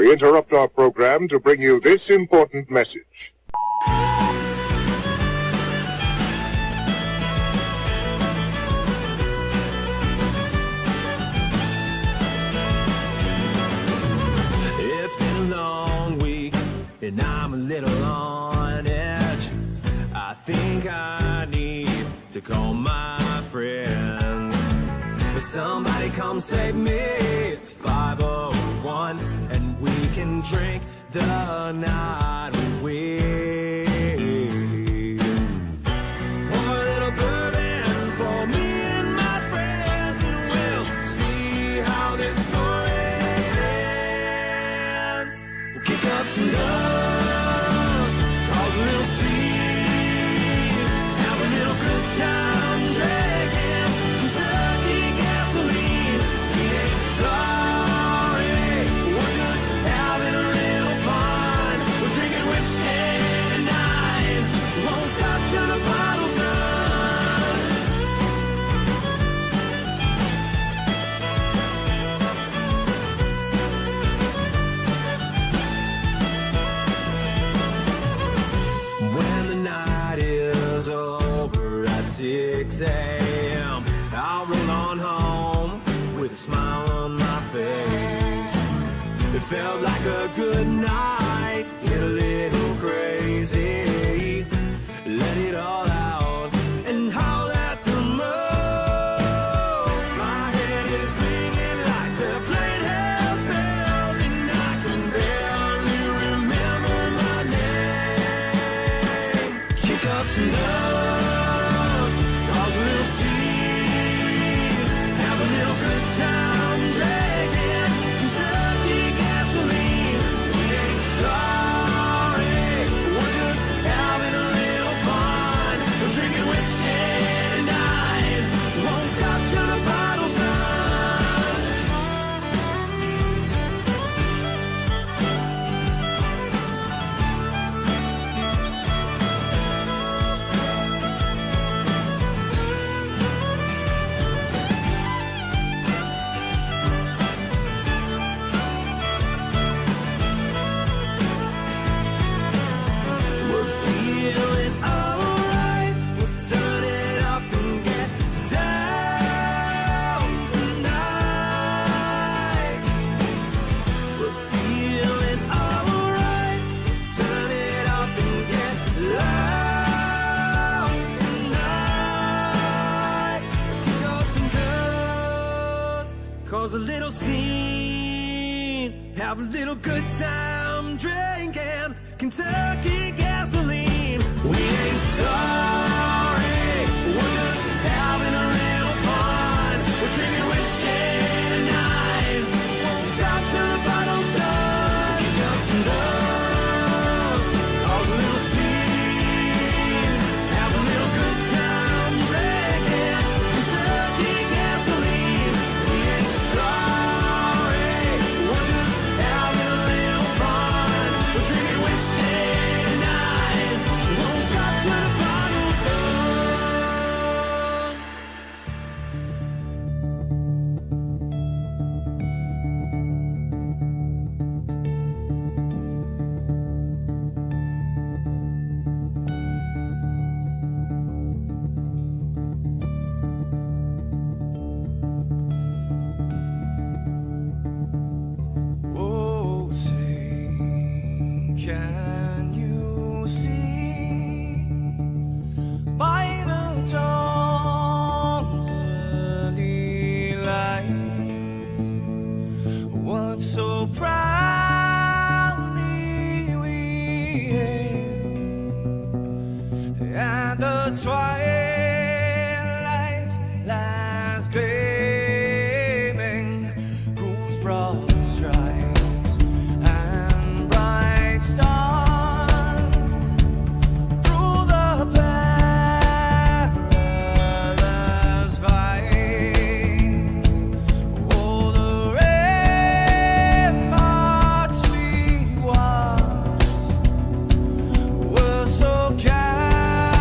We interrupt our program to bring you this important message. It's been a long week and I'm a little on edge. I think I need to call my friends. Somebody come save me. It's 5:01 and we can drink the night away. Pour a little bourbon for me and my friends, and we'll see how this story ends. We'll kick up some dust, cause a little scene, have a little good time drinking Kentucky gasoline. We ain't sorry, we're just having a little fun. We're drinking whiskey tonight, won't stop till the bottle's done. When the night is over at 6 a.m., I'll roll on home with a smile on my face. It felt like a good night, get a little crazy, let it all out and howl at the moon. My head is ringing like they're playing hell's bells, and I can barely remember my name. Kick up some dust, cause a little scene, have a little good time drinking Kentucky gasoline. We ain't sorry, we're just having a little fun. We're drinking whiskey tonight, won't stop till the bottle's done. We're feeling alright, we'll turn it up and get down tonight. We're feeling alright, turn it up and get loud tonight. Kick up some dust, cause a little scene, have a little good time drinking Kentucky gasoline. We ain't sorry, we're just having a little fun. We're drinking whiskey tonight, won't stop till the bottle's done. Kick up some dust, cause a little scene, have a little good time drinking Kentucky gasoline. We ain't sorry, we're just having a little fun. We're drinking whiskey tonight, won't stop till the bottle's done. Oh, say, can you see by the dawn's early light what so proudly we hailed at the twilight's last gleaming, whose broad stripes and bright stars through the perilous fights, oh, the ramparts we watched were so gallant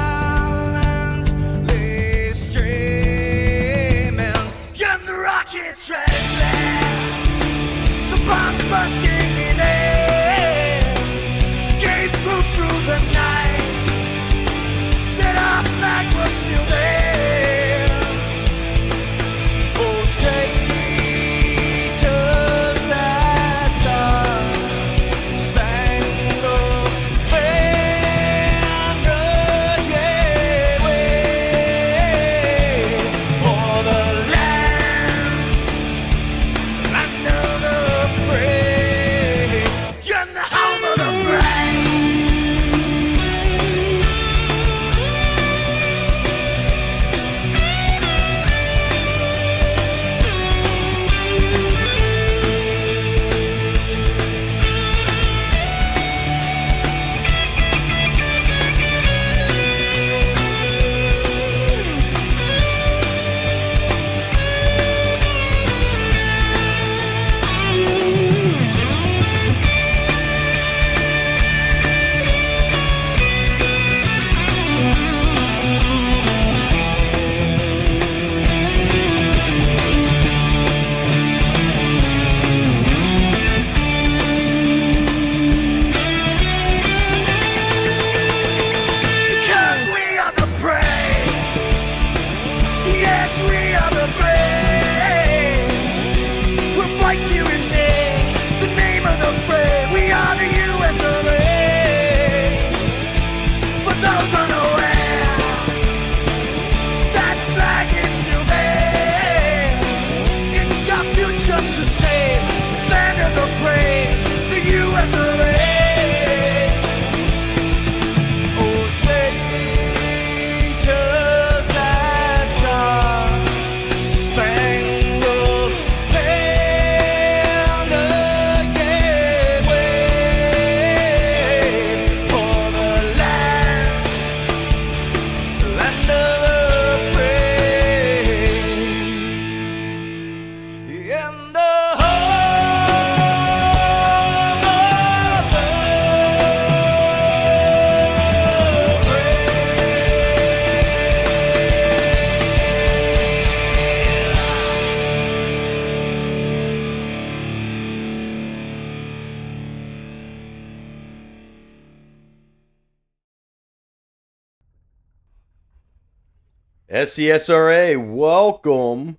SCSRA, welcome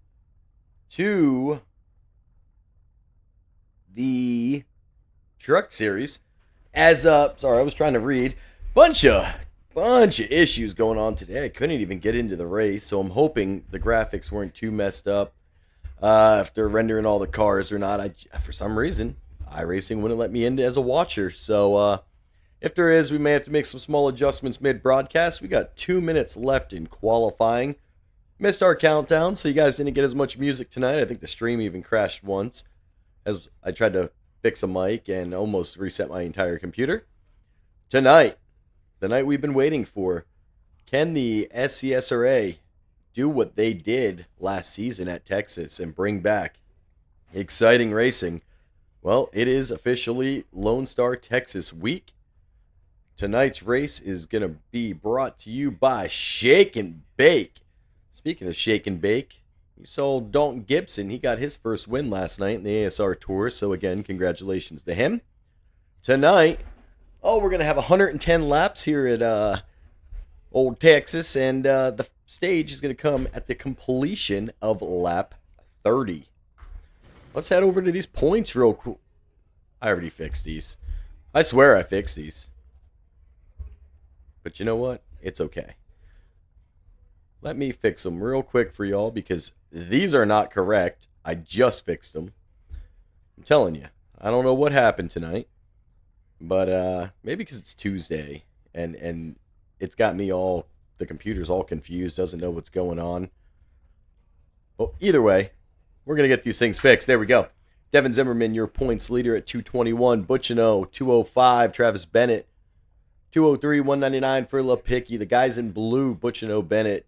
to the Truck Series. Sorry, I was trying to read. Bunch of issues going on today. I couldn't even get into the race, so I'm hoping the graphics weren't too messed up if they're rendering all the cars or not. For some reason, iRacing wouldn't let me in as a watcher, so if there is, we may have to make some small adjustments mid-broadcast. We got 2 minutes left in qualifying. Missed our countdown, so you guys didn't get as much music tonight. I think the stream even crashed once as I tried to fix a mic and almost reset my entire computer. Tonight, the night we've been waiting for. Can the SCSRA do what they did last season at Texas and bring back exciting racing? Well, it is officially Lone Star Texas week. Tonight's race is going to be brought to you by Shake and Bake. Speaking of Shake and Bake, you saw Dalton Gibson. He got his first win last night in the ASR Tour. So again, congratulations to him. Tonight, we're going to have 110 laps here at Old Texas. And the stage is going to come at the completion of lap 30. Let's head over to these points real quick. I already fixed these. I swear I fixed these. But you know what? It's okay. Let me fix them real quick for y'all because these are not correct. I just fixed them. I'm telling you. I don't know what happened tonight. But maybe because it's Tuesday and it's got me the computer's all confused, doesn't know what's going on. Well, either way, we're going to get these things fixed. There we go. Devin Zimmerman, your points leader at 221. Butchino, 205. Travis Bennett, 203, 199 for Lipicki. The guys in blue, Butchino, Bennett,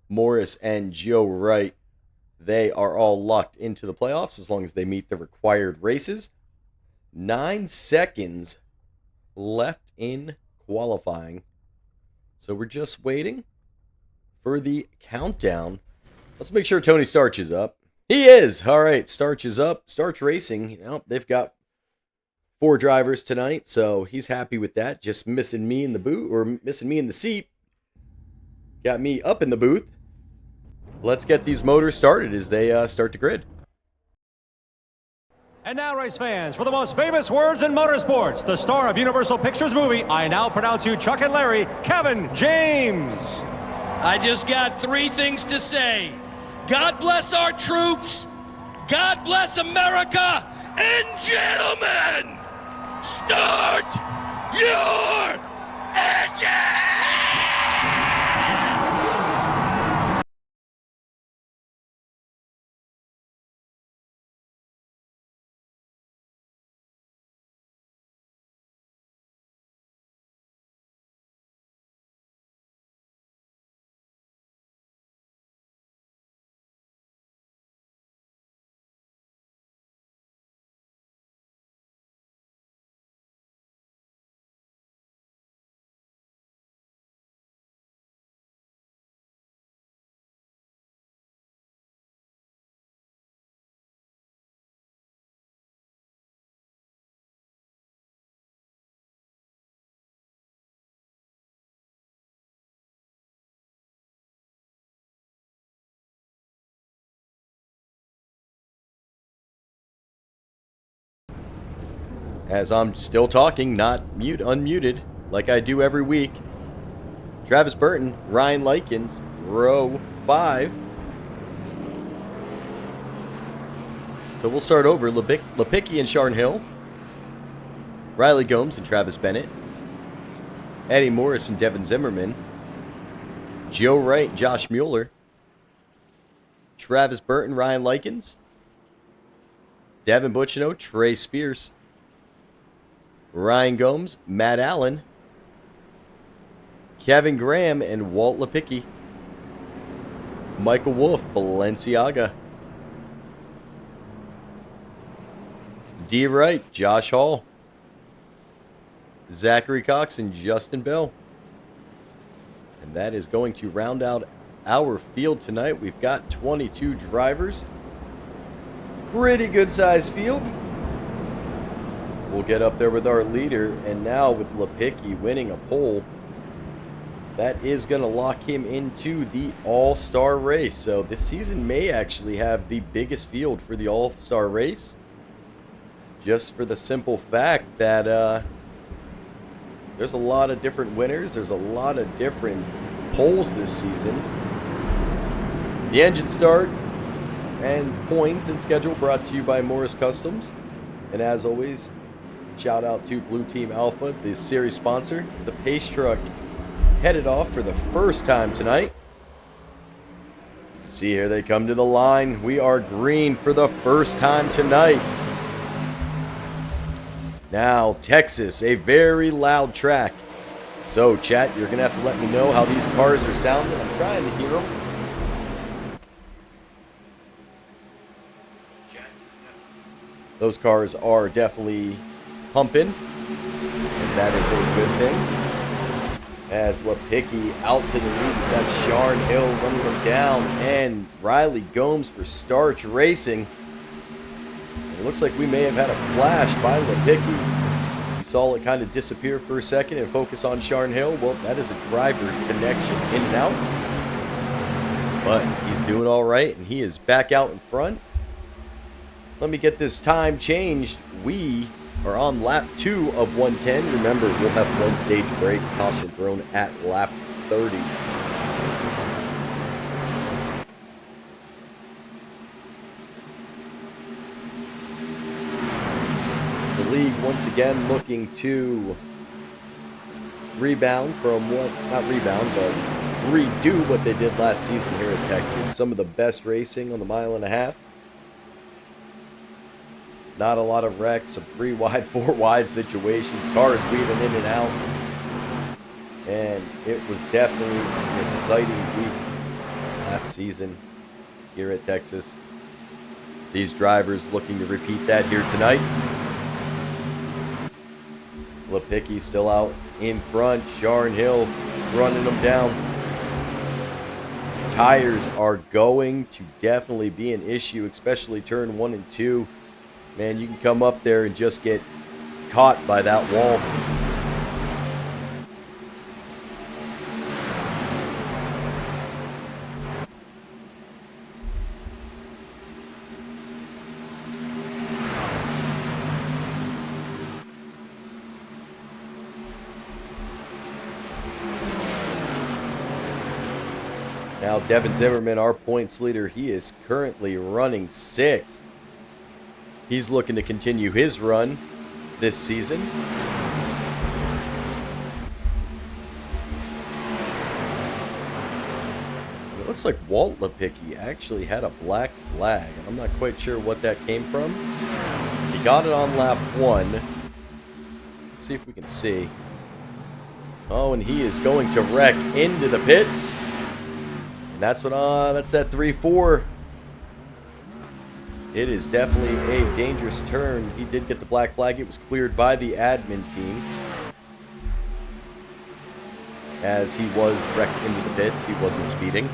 Morris, and Joe Wright, they are all locked into the playoffs as long as they meet the required races. 9 seconds left in qualifying. So we're just waiting for the countdown. Let's make sure Tony Starch is up. He is! All right, Starch is up. Starch Racing, they've got 4 drivers tonight, so he's happy with that. Just missing me in the booth, or missing me in the seat. Got me up in the booth. Let's get these motors started as they start the grid. And now, race fans, for the most famous words in motorsports, the star of Universal Pictures movie, I now pronounce you Chuck and Larry, Kevin James. I just got 3 things to say. God bless our troops, God bless America, and gentlemen, start your engine! As I'm still talking, not unmuted, like I do every week. Travis Burton, Ryan Likens, row 5. So we'll start over. Lipicki and Sharn Hill. Riley Gomes and Travis Bennett. Eddie Morris and Devin Zimmerman. Joe Wright, Josh Mueller. Travis Burton, Ryan Likens. Devin Butchino, Trey Spears. Ryan Gomes, Matt Allen, Kevin Graham, and Walt Lipicki. Michael Wolf, Balenciaga. D. Wright, Josh Hall. Zachary Cox, and Justin Bell. And that is going to round out our field tonight. We've got 22 drivers. Pretty good sized field. We'll get up there with our leader, and now with Lipicki winning a pole, that is going to lock him into the All-Star race. So this season may actually have the biggest field for the All-Star race, just for the simple fact that there's a lot of different winners. There's a lot of different polls this season. The engine start and points and schedule brought to you by Morris Customs. And as always, shout out to Blue Team Alpha, the series sponsor. The pace truck headed off for the first time tonight. See, here they come to the line. We are green for the first time tonight. Now, Texas, a very loud track. So, chat, you're going to have to let me know how these cars are sounding. I'm trying to hear them. Those cars are definitely pumping, and that is a good thing. As Lipicki out to the lead, he's got Sharn Hill running him down, and Riley Gomes for Starch Racing. It looks like we may have had a flash by Lipicki. You saw it kind of disappear for a second and focus on Sharn Hill. Well, that is a driver connection in and out. But he's doing all right, and he is back out in front. Let me get this time changed. We are on lap 2 of 110. Remember, we'll have one stage break. Caution thrown at lap 30. The league once again looking to rebound from what, not rebound, but redo what they did last season here at Texas. Some of the best racing on the mile-and-a-half. Not a lot of wrecks, some 3 wide, 4 wide situations, cars weaving in and out. And it was definitely an exciting week last season here at Texas. These drivers looking to repeat that here tonight. Lipicki still out in front. Sharn Hill running them down. Tires are going to definitely be an issue, especially turn 1 and 2. Man, you can come up there and just get caught by that wall. Now, Devin Zimmerman, our points leader, he is currently running 6th. He's looking to continue his run this season. It looks like Walt Lipicki actually had a black flag. I'm not quite sure what that came from. He got it on lap 1. Let's see if we can see. Oh, and he is going to wreck into the pits. And that's what, that's that 3-4. It is definitely a dangerous turn. He did get the black flag. It was cleared by the admin team. As he was wrecked into the pits. He wasn't speeding.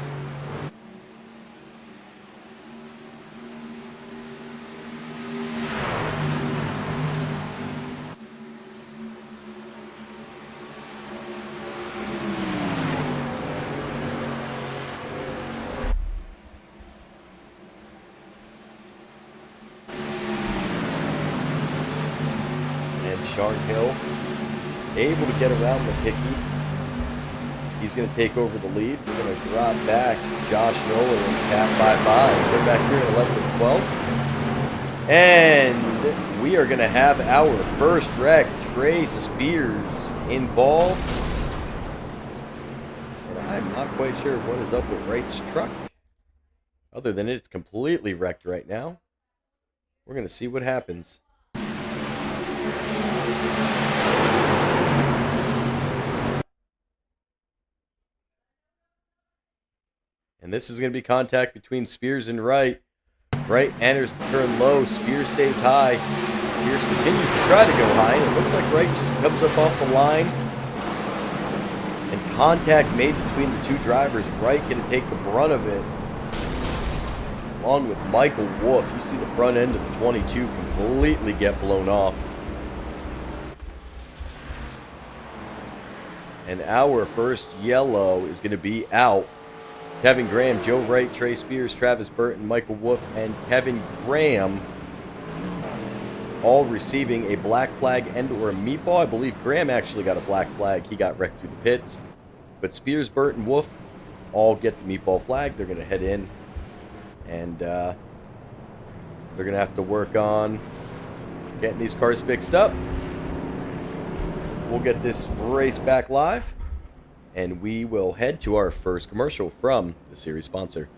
Sharn Hill able to get around Lipicki. He's going to take over the lead. We're going to drop back Josh Nolan and Cat 5-5. We're back here at 11 and 12. And we are going to have our first wreck, Trey Spears, involved. And I'm not quite sure what is up with Wright's truck. Other than it's completely wrecked right now. We're going to see what happens. And this is going to be contact between Spears and Wright. Wright enters the turn low. Spears stays high. Spears continues to try to go high. And it looks like Wright just comes up off the line. And contact made between the two drivers. Wright going to take the brunt of it. Along with Michael Wolf. You see the front end of the 22 completely get blown off. And our first yellow is going to be out. Kevin Graham, Joe Wright, Trey Spears, Travis Burton, Michael Wolf, and Kevin Graham all receiving a black flag and or a meatball. I believe Graham actually got a black flag. He got wrecked through the pits. But Spears, Burton, Wolf all get the meatball flag. They're going to head in. And they're going to have to work on getting these cars fixed up. We'll get this race back live. And we will head to our first commercial from the series sponsor.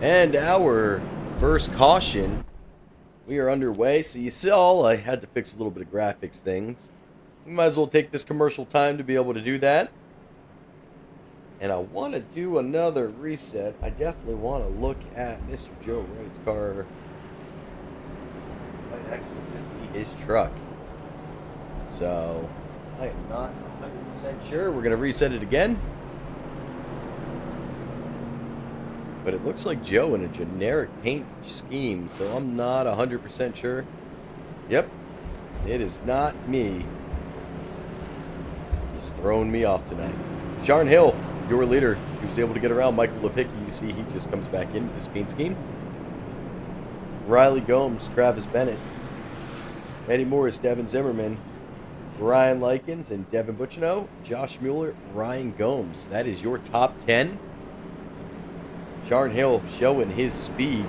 And our first caution, we are underway. So you saw I had to fix a little bit of graphics things. We might as well take this commercial time to be able to do that. And I want to do another reset. I definitely want to look at Mr. Joe Wright's car. It might actually just be his truck. So I am not 100% sure. We're going to reset it again. But it looks like Joe in a generic paint scheme, so I'm not 100% sure. Yep, it is not me. He's throwing me off tonight. Sharn Hill, your leader. He was able to get around Michael Lepicki. You see he just comes back into this paint scheme. Riley Gomes, Travis Bennett. Eddie Morris, Devin Zimmerman. Ryan Likens and Devin Butchino. Josh Mueller, Ryan Gomes. That is your top 10. Sharn Hill showing his speed.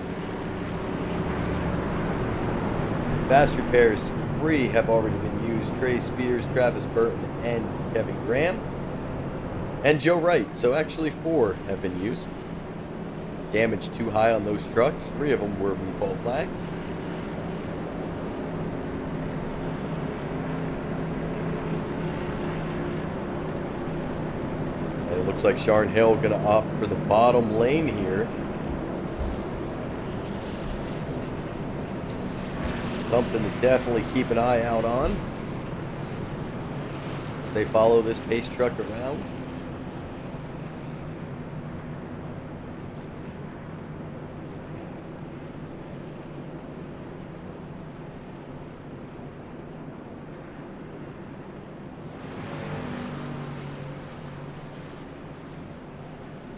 Fast repairs, 3 have already been used. Trey Spears, Travis Burton, and Kevin Graham. And Joe Wright. So actually 4 have been used. Damage too high on those trucks. 3 of them were meatball flags. It looks like Sharn Hill going to opt for the bottom lane here. Something to definitely keep an eye out on as they follow this pace truck around.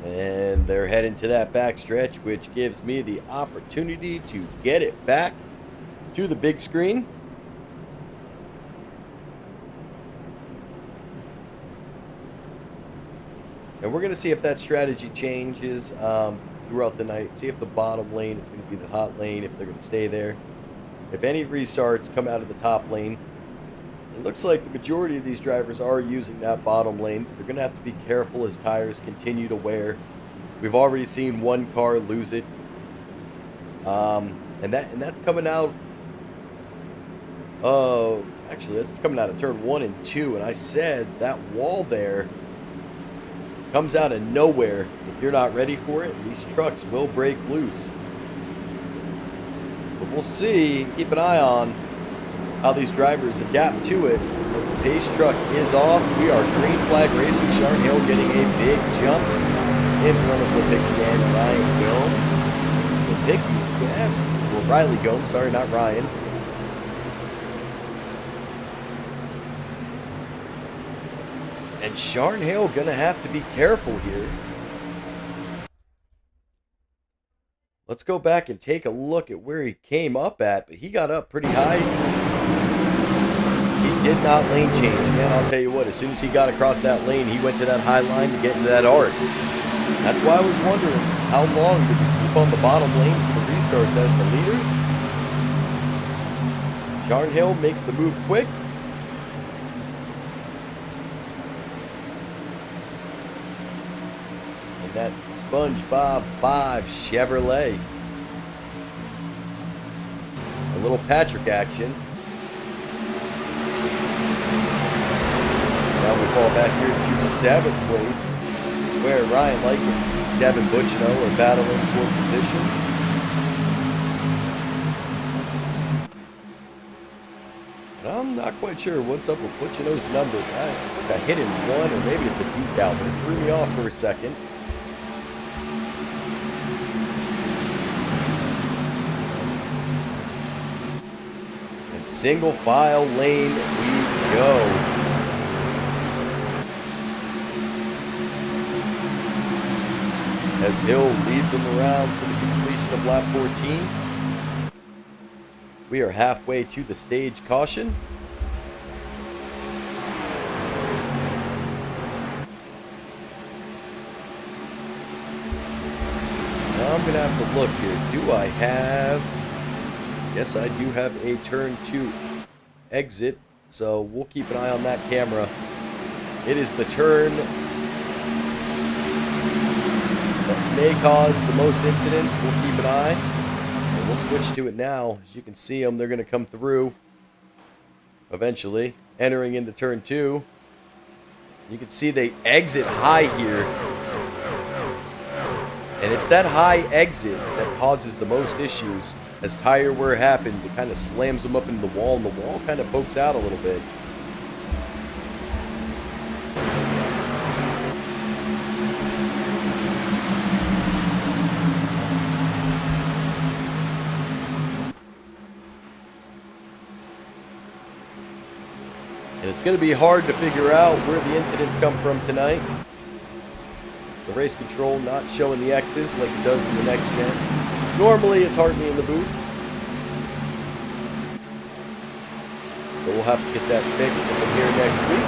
And they're heading to that back stretch, which gives me the opportunity to get it back to the big screen. And we're going to see if that strategy changes throughout the night. See if the bottom lane is going to be the hot lane, if they're going to stay there. If any restarts come out of the top lane, it looks like the majority of these drivers are using that bottom lane. They're going to have to be careful as tires continue to wear. We've already seen one car lose it. And that's coming out of, actually that's coming out of turn 1 and 2. And I said that wall there comes out of nowhere if you're not ready for it. These trucks will break loose. So we'll see. Keep an eye on how these drivers adapt to it. As the pace truck is off, we are green flag racing. Sharn Hill getting a big jump in front of Lepicki and Ryan Gomes. Well, Riley Gomes, sorry, not Ryan. And Sharn Hill gonna have to be careful here. Let's go back and take a look at where he came up at, but he got up pretty high. He did not lane change. Man, I'll tell you what, as soon as he got across that lane, he went to that high line to get into that arc. That's why I was wondering, how long did he keep on the bottom lane for the restarts as the leader? Sharn Hill makes the move quick. And that SpongeBob 5 Chevrolet. A little Patrick action. Now we fall back here to 7th place, where Ryan Likens, Devin Butchino are battling for position. And I'm not quite sure what's up with Butchino's number. I think I hit him 1, or maybe it's a decal, but it threw me off for a second. And single file lane we go. As Hill leads him around for the completion of lap 14. We are halfway to the stage caution. Now I'm going to have to look here. Do I have... Yes, I do have a turn 2 exit, so we'll keep an eye on that camera. It is the turn that may cause the most incidents. We'll keep an eye, and we'll switch to it now. As you can see them, they're going to come through eventually, entering into turn 2. You can see they exit high here, and it's that high exit that causes the most issues. As tire wear happens, it kind of slams them up into the wall, and the wall kind of pokes out a little bit. And it's going to be hard to figure out where the incidents come from tonight. The race control not showing the X's like it does in the next gen. Normally it's hardly in the booth. So we'll have to get that fixed in here next week.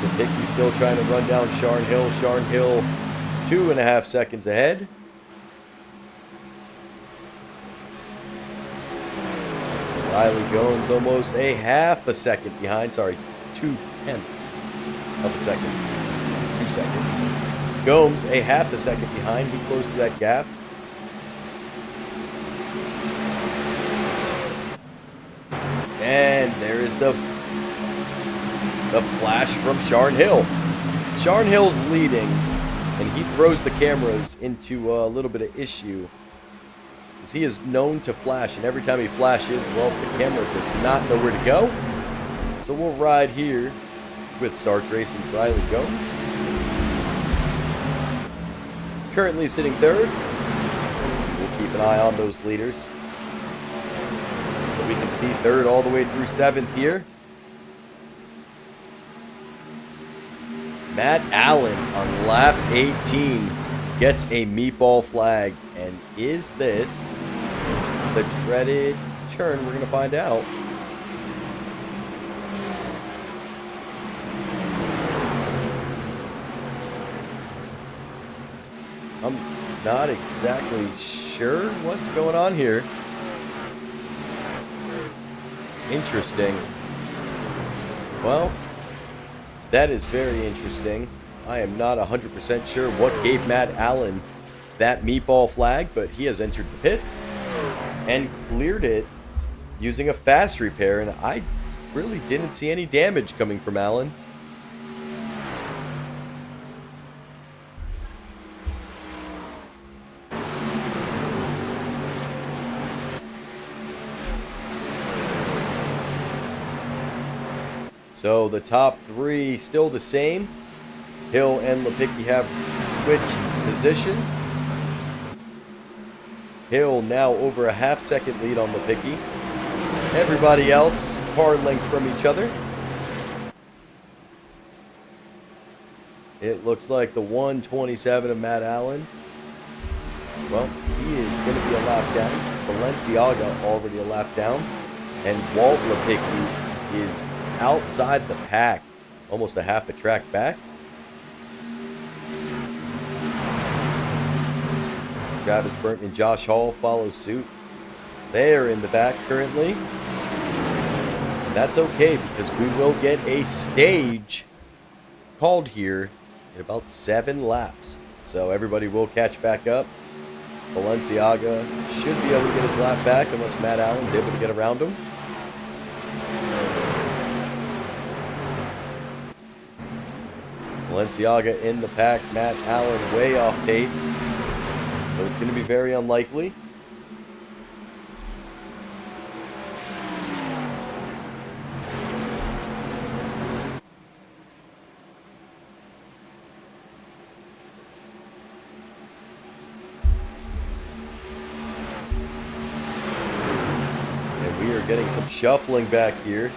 The Hickey's still trying to run down Sharn Hill. Sharn Hill 2.5 seconds ahead. Riley Gomes almost a half a second behind. Sorry, 0.2 of a second. 2 seconds. Gomes a half a second behind. He closed that gap. And there is the flash from Sharn Hill. Sharn Hill's leading, and he throws the cameras into a little bit of issue. Because he is known to flash, and every time he flashes, well, the camera does not know where to go. So we'll ride here with Starch Racing's Riley Gomes. Currently sitting 3rd. We'll keep an eye on those leaders. So we can see 3rd all the way through 7th here. Matt Allen on lap 18 gets a meatball flag. And is this the dreaded turn? We're going to find out. I'm not exactly sure what's going on here. Interesting. Well, that is very interesting. I am not 100% sure what gave Matt Allen that meatball flag, but he has entered the pits and cleared it using a fast repair, and I really didn't see any damage coming from Allen. So the top 3 still the same. Hill and Lipicki have switched positions. Hill now over a half-second lead on Lipicki. Everybody else car lengths from each other. It looks like the 127 of Matt Allen. Well, he is going to be a lap down. Balenciaga already a lap down. And Walt Lipicki is outside the pack. Almost a half a track back. Travis Burton and Josh Hall follow suit. They are in the back currently. That's okay because we will get a stage called here in about 7 laps. So everybody will catch back up. Balenciaga should be able to get his lap back unless Matt Allen's able to get around him. Balenciaga in the pack. Matt Allen way off pace. So it's going to be very unlikely. Getting some shuffling back here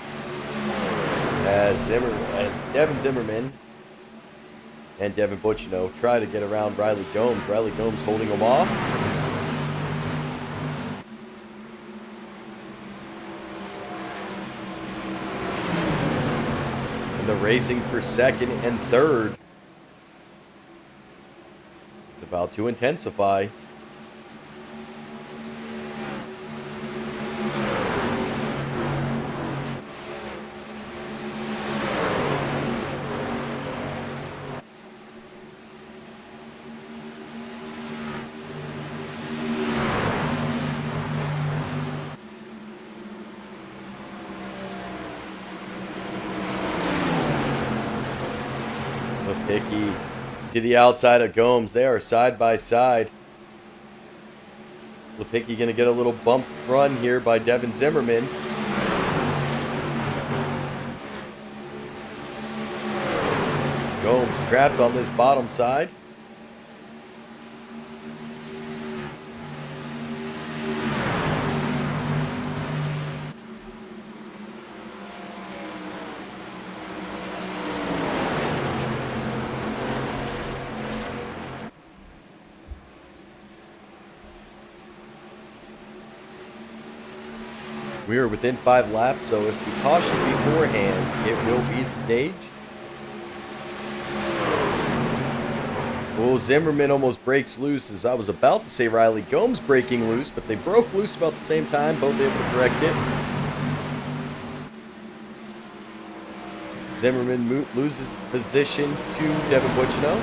as Devin Zimmerman and Devin Butchino try to get around Riley Gomes. Riley Gomes holding him off. And the racing for second and third is about to intensify. Lipicki to the outside of Gomes. They are side by side. Lipicki going to get a little bump run here by Devin Zimmerman. Gomes trapped on this bottom side. We are within 5 laps, so if we caution beforehand, it will be the stage. Oh, Zimmerman almost breaks loose, as I was about to say Riley Gomes breaking loose, but they broke loose about the same time, both able to correct it. Zimmerman loses position to Devin Butchino.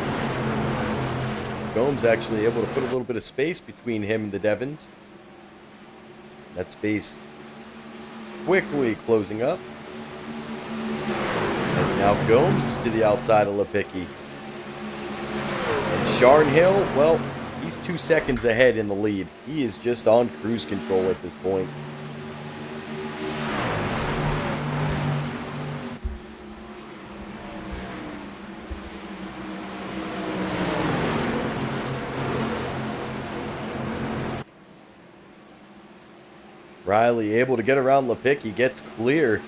Gomes actually able to put a little bit of space between him and the Devins. That space quickly closing up. As now Gomes is to the outside of Lipicki. And Sharn Hill, well, he's 2 seconds ahead in the lead. He is just on cruise control at this point. Riley able to get around Lipicki, gets clear.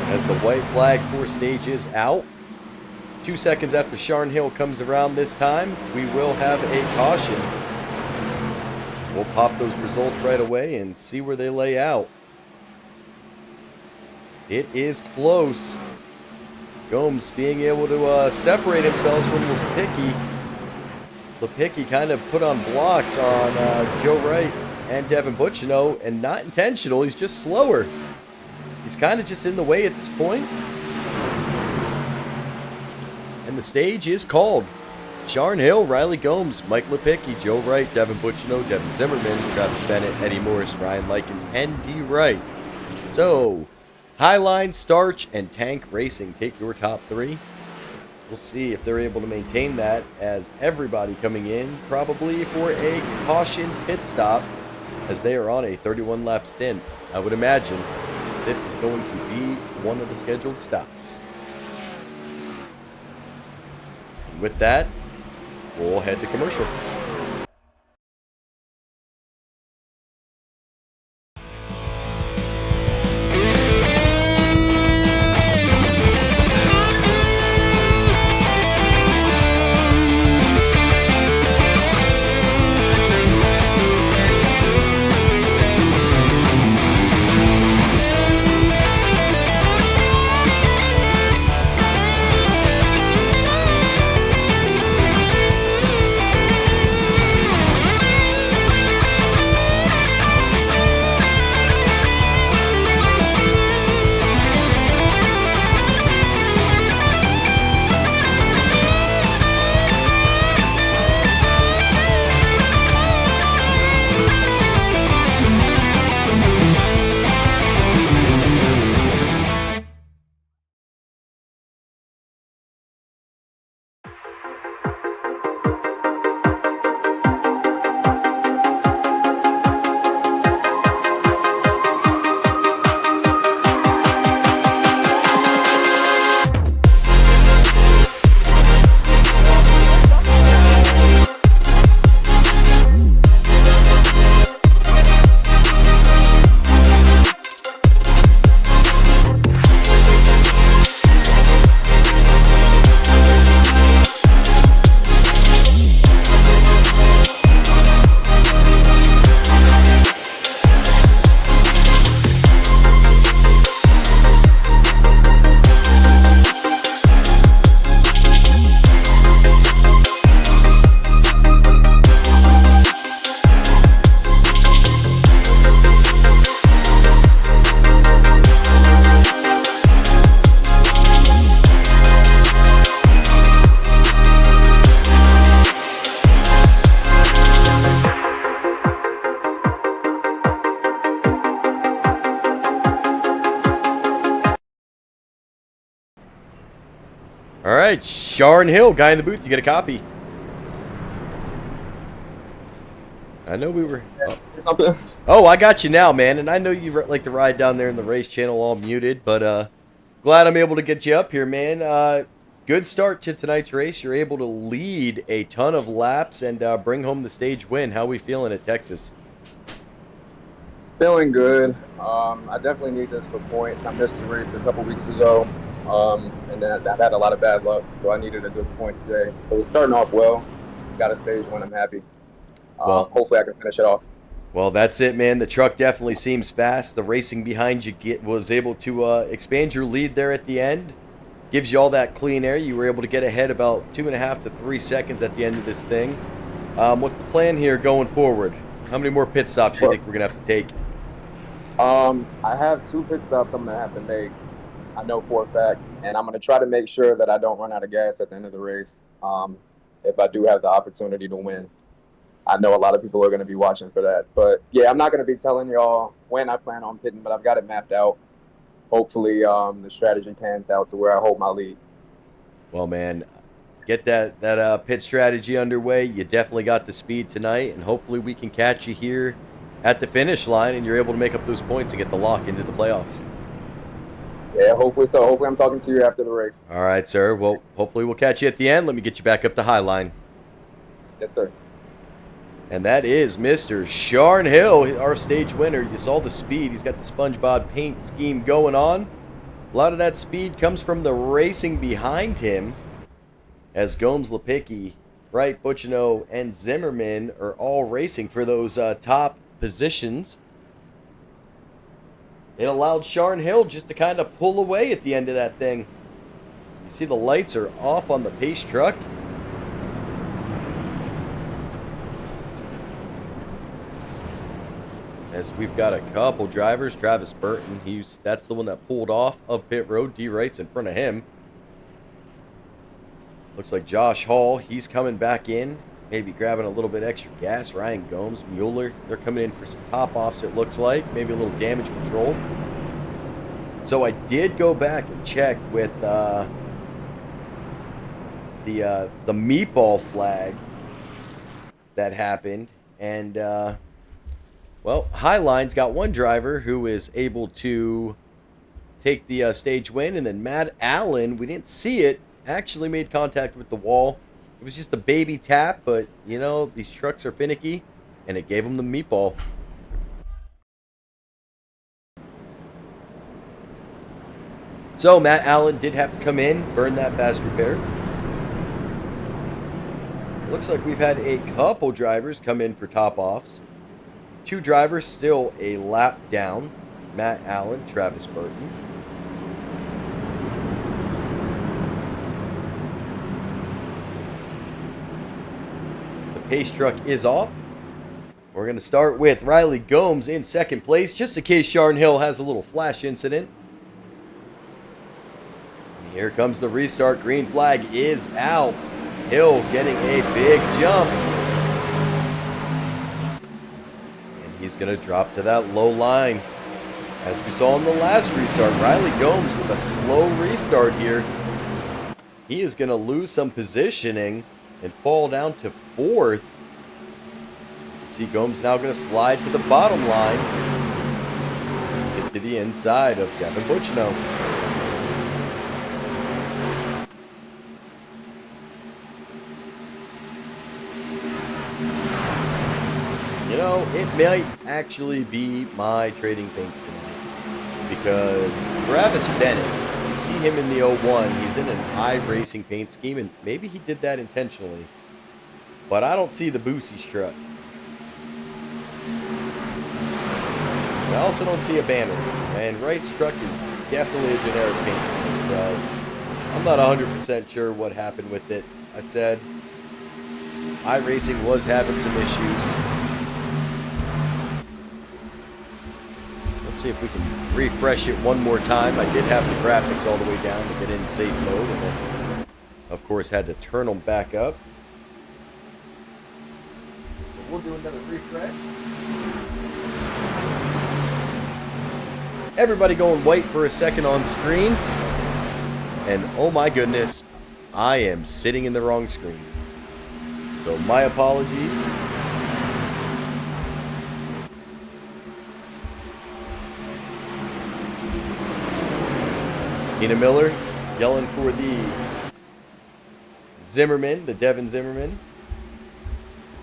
As the white flag for stage is out. 2 seconds after Sharn Hill comes around this time, we will have a caution. We'll pop those results right away and see where they lay out. It is close. Gomes being able to separate himself from Lipicki. Lipicki kind of put on blocks on Joe Wright and Devin Butchino, and not intentional. He's just slower. He's kind of just in the way at this point. And the stage is called. Sharn Hill, Riley Gomes, Mike Lipicki, Joe Wright, Devin Butchino, Devin Zimmerman, Travis Bennett, Eddie Morris, Ryan Likens, and D. Wright. So, Highline, Starch, and Tank Racing take your top 3. we'll see if they're able to maintain that, as everybody coming in probably for a caution pit stop, as they are on a 31 lap stint. I would imagine this is going to be one of the scheduled stops. And with that, we'll head to commercial. All right, Sharon Hill, guy in the booth, you get a copy. I know we were... Oh, I got you now, man. And I know you like to ride down there in the race channel all muted, but glad I'm able to get you up here, man. Good start to tonight's race. You're able to lead a ton of laps and bring home the stage win. How are we feeling at Texas? Feeling good. I definitely need this for points. I missed the race a couple weeks ago, and then I've had a lot of bad luck, so I needed a good point today. So it's starting off well. Got a stage win. I'm happy. Well, hopefully I can finish it off. Well, that's it, man. The truck definitely seems fast. The racing behind you was able to expand your lead there at the end. Gives you all that clean air. You were able to get ahead about 2.5 to 3 seconds at the end of this thing. What's the plan here going forward? How many more pit stops do you think we're going to have to take? I have 2 pit stops I'm going to have to make. I know for a fact. And I'm going to try to make sure that I don't run out of gas at the end of the race if I do have the opportunity to win. I know a lot of people are going to be watching for that. But, yeah, I'm not going to be telling y'all when I plan on pitting, but I've got it mapped out. Hopefully the strategy pans out to where I hold my lead. Well, man, get that pit strategy underway. You definitely got the speed tonight, and hopefully we can catch you here at the finish line, and you're able to make up those points and get the lock into the playoffs. Yeah, hopefully so. Hopefully I'm talking to you after the race. All right, sir. Well, hopefully we'll catch you at the end. Let me get you back up to high line. Yes, sir. And that is Mr. Sharn Hill, our stage winner. You saw the speed. He's got the SpongeBob paint scheme going on. A lot of that speed comes from the racing behind him, as Gomes, Lipicki, Wright, Buchino, and Zimmerman are all racing for those top positions. It allowed Sharn Hill just to kind of pull away at the end of that thing. You see the lights are off on the pace truck. As we've got a couple drivers. Travis Burton, that's the one that pulled off of pit road. D. Wright's in front of him. Looks like Josh Hall, he's coming back in, maybe grabbing a little bit extra gas. Ryan Gomes, Mueller, they're coming in for some top offs, it looks like. Maybe a little damage control. So I did go back and check with the meatball flag that happened, and well, Highline's got one driver who is able to take the stage win, and then Matt Allen, we didn't see it, actually made contact with the wall. It was just a baby tap, but you know, these trucks are finicky, and it gave him the meatball. So Matt Allen did have to come in, burn that fast repair. Looks like we've had a couple drivers come in for top offs. 2 drivers still a lap down. Matt Allen, Travis Burton. The pace truck is off. We're going to start with Riley Gomes in second place, just in case Sharn Hill has a little flash incident. And here comes the restart. Green flag is out. Hill getting a big jump. And he's going to drop to that low line. As we saw in the last restart, Riley Gomes with a slow restart here. He is going to lose some positioning and fall down to 4th. See, Gomes now going to slide to the bottom line. Get to the inside of Devin Butchno. You know, it might actually be my trading paints tonight. Because Travis Bennett, you see him in the 01, he's in an iRacing paint scheme, and maybe he did that intentionally. But I don't see the Boosie's truck. I also don't see a banner. And Wright's truck is definitely a generic paint scheme, so I'm not 100% sure what happened with it. I said iRacing was having some issues. Let's see if we can refresh it one more time. I did have the graphics all the way down to get in safe mode, and then, of course, had to turn them back up. So we'll do another refresh. Everybody going white for a second on screen. And oh my goodness, I am sitting in the wrong screen. So my apologies. Tina Miller yelling for the Zimmerman, the Devin Zimmerman.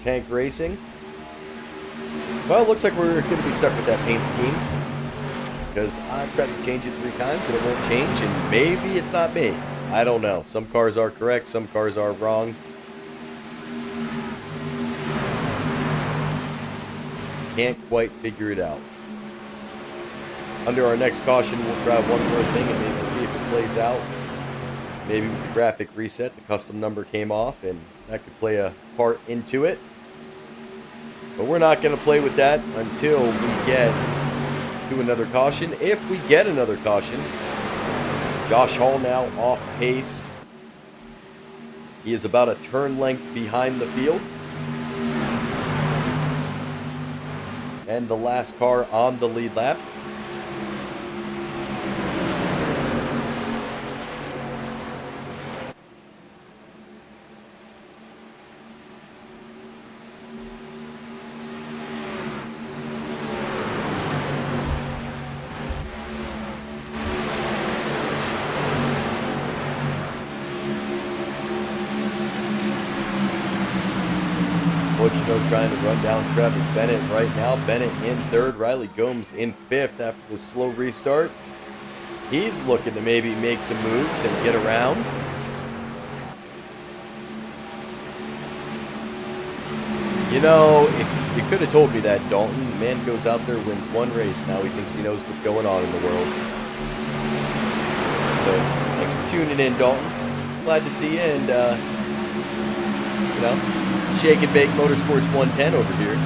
Tank Racing. Well, it looks like we're going to be stuck with that paint scheme. Because I've tried to change it 3 times and it won't change, and maybe it's not me. I don't know. Some cars are correct, some cars are wrong. Can't quite figure it out. Under our next caution, we'll try one more thing and maybe see if it plays out. Maybe with the graphic reset, the custom number came off, and that could play a part into it. But we're not going to play with that until we get to another caution. If we get another caution, Josh Hall now off pace. He is about a turn length behind the field. And the last car on the lead lap. Butchno trying to run down Travis Bennett right now. Bennett in 3rd, Riley Gomes in 5th after the slow restart. He's looking to maybe make some moves and get around. You know, if you could have told me that, Dalton. The man goes out there, wins 1 race. Now he thinks he knows what's going on in the world. So, thanks for tuning in, Dalton. Glad to see you, and, you know, Shake and Bake Motorsports 110 over here.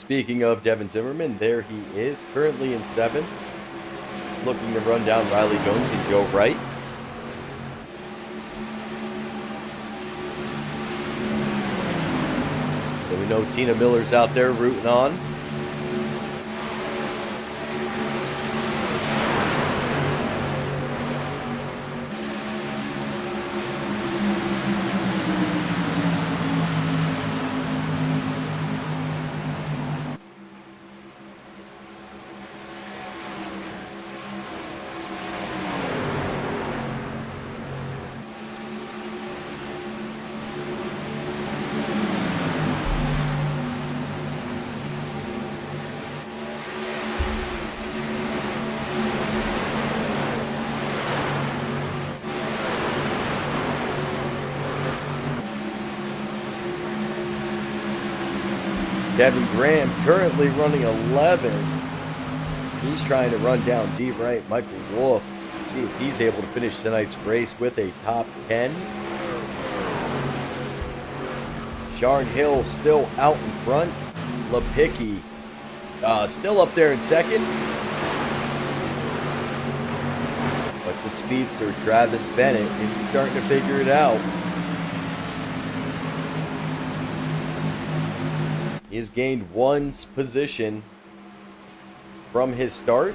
Speaking of Devin Zimmerman, there he is, currently in 7th, looking to run down Riley Gomes and Joe Wright. So we know Tina Miller's out there rooting on. Devin Graham currently running 11. He's trying to run down D right Michael Wolf. See if he's able to finish tonight's race with a top 10. Sharn Hill still out in front. Lipicki still up there in 2nd. But the speedster Travis Bennett, is he starting to figure it out? He has gained 1 position from his start.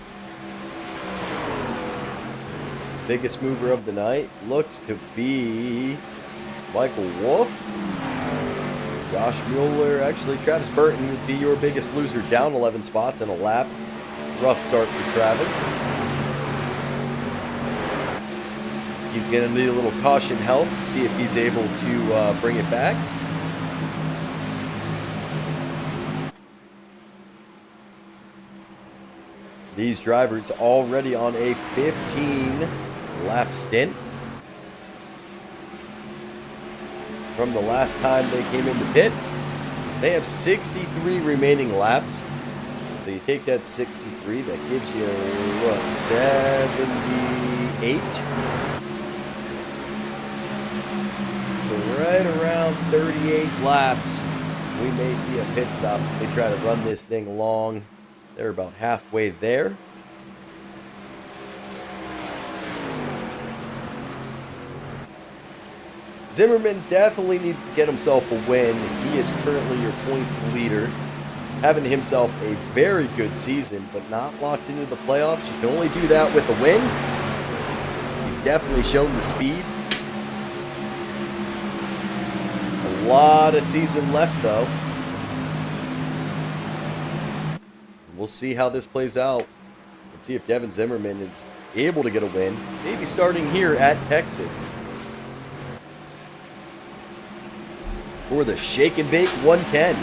Biggest mover of the night looks to be Michael Wolf. Josh Mueller, actually Travis Burton would be your biggest loser, down 11 spots in a lap. Rough start for Travis. He's going to need a little caution help, see if he's able to bring it back. These drivers already on a 15-lap stint from the last time they came into pit. They have 63 remaining laps. So you take that 63, that gives you, what, 78? So right around 38 laps, we may see a pit stop if they try to run this thing long. They're about halfway there. Zimmerman definitely needs to get himself a win. He is currently your points leader, having himself a very good season, but not locked into the playoffs. You can only do that with a win. He's definitely shown the speed. A lot of season left, though. We'll see how this plays out and see if Devin Zimmerman is able to get a win, maybe starting here at Texas. For the Shake and Bake 110.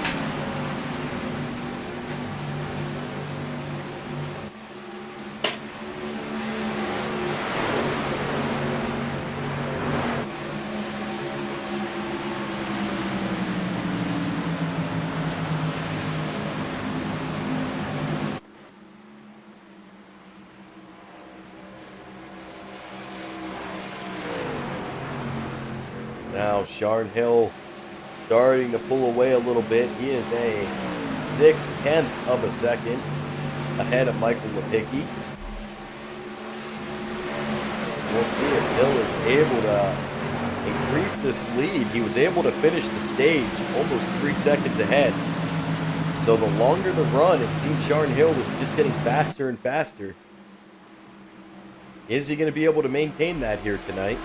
Now Sharn Hill starting to pull away a little bit. He is a 0.6 of a second ahead of Michael Lipicki. We'll see if Hill is able to increase this lead. He was able to finish the stage almost 3 seconds ahead. So the longer the run, it seemed Sharn Hill was just getting faster and faster. Is he going to be able to maintain that here tonight?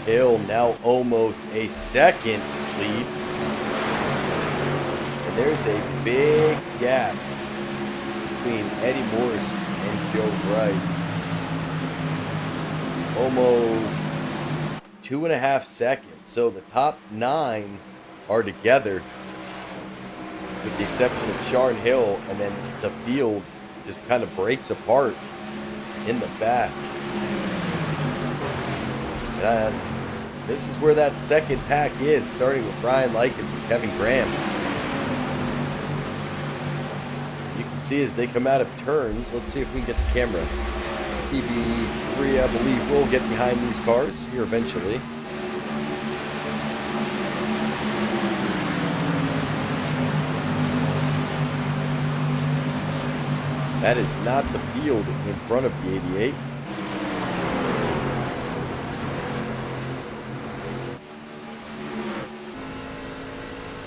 Hill now almost a second lead. And there's a big gap between Eddie Morse and Joe Wright. Almost 2.5 seconds. So the top 9 are together, with the exception of Sharn Hill, and then the field just kind of breaks apart in the back. And this is where that second pack is, starting with Brian Likens and Kevin Graham. You can see as they come out of turns. Let's see if we can get the camera. TV3, I believe, will get behind these cars here eventually. That is not the field in front of the 88.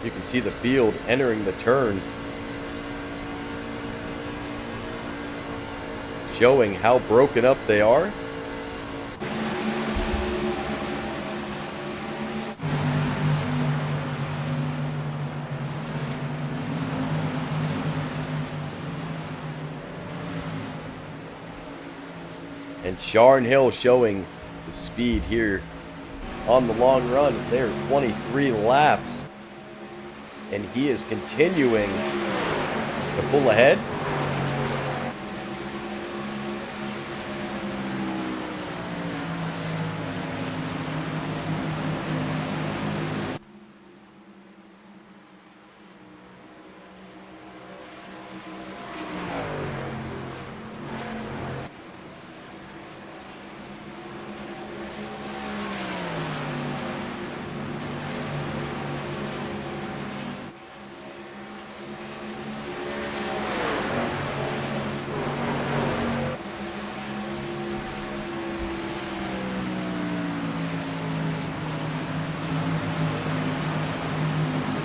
You can see the field entering the turn, showing how broken up they are. And Sharn Hill showing the speed here on the long run as they are 23 laps. And he is continuing to pull ahead.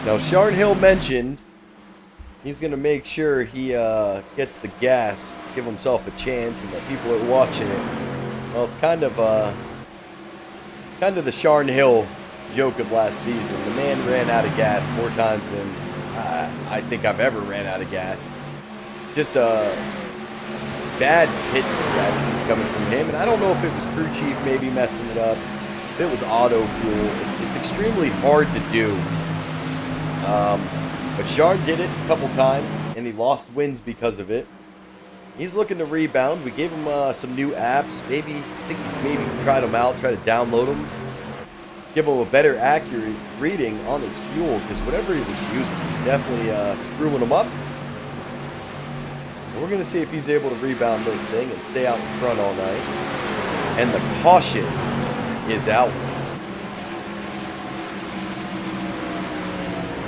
Now, Sharn Hill mentioned he's going to make sure he gets the gas, give himself a chance, and that people are watching it. Well, it's kind of the Sharn Hill joke of last season. The man ran out of gas more times than I think I've ever ran out of gas. Just bad pitting strategies coming from him, and I don't know if it was crew chief maybe messing it up. If it was auto fuel, it's extremely hard to do. But Sharn did it a couple times, and he lost wins because of it. He's looking to rebound. We gave him some new apps. I think he's maybe tried them out, try to download them, give him a better accurate reading on his fuel, because whatever he was using, he's definitely screwing them up. And we're going to see if he's able to rebound this thing and stay out in front all night. And the caution is out.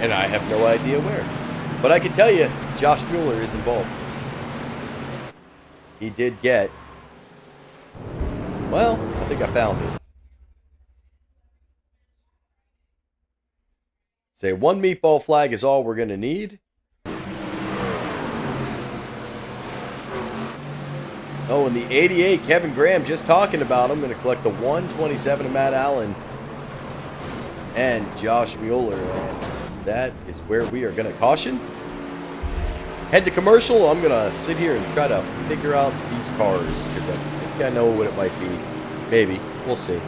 And I have no idea where. But I can tell you, Josh Mueller is involved. He did get... Well, I think I found it. Say, 1 meatball flag is all we're going to need. Oh, and the 88, Kevin Graham, just talking about him. Going to collect the 127 of Matt Allen and Josh Mueller. And that is where we are going to caution. Head to commercial. I'm going to sit here and try to figure out these cars, because I think I know what it might be. Maybe. We'll see.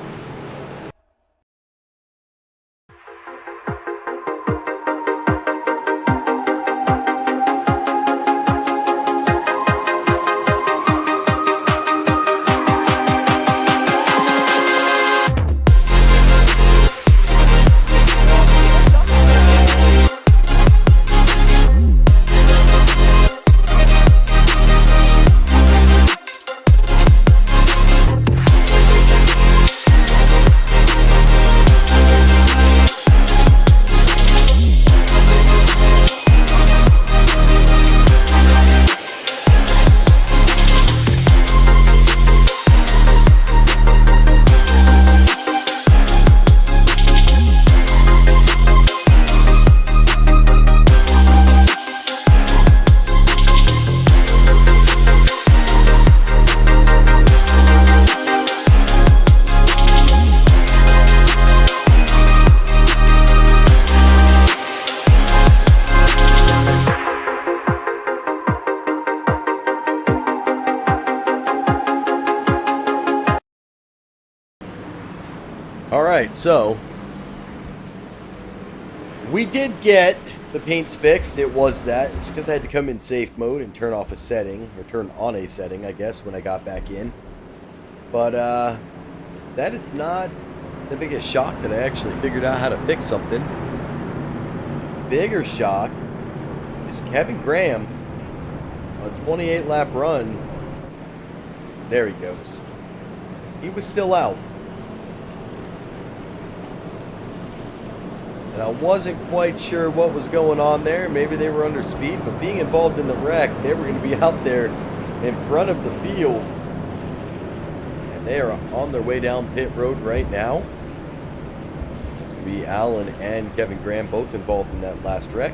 So, we did get the paints fixed. It was that. It's because I had to come in safe mode and turn off a setting, or turn on a setting, I guess, when I got back in. But, that is not the biggest shock that I actually figured out how to fix something. Bigger shock is Kevin Graham on a 28-lap run. There he goes. He was still out. And I wasn't quite sure what was going on there. Maybe they were under speed, but being involved in the wreck, they were going to be out there in front of the field. And they are on their way down pit road right now. It's going to be Alan and Kevin Graham both involved in that last wreck.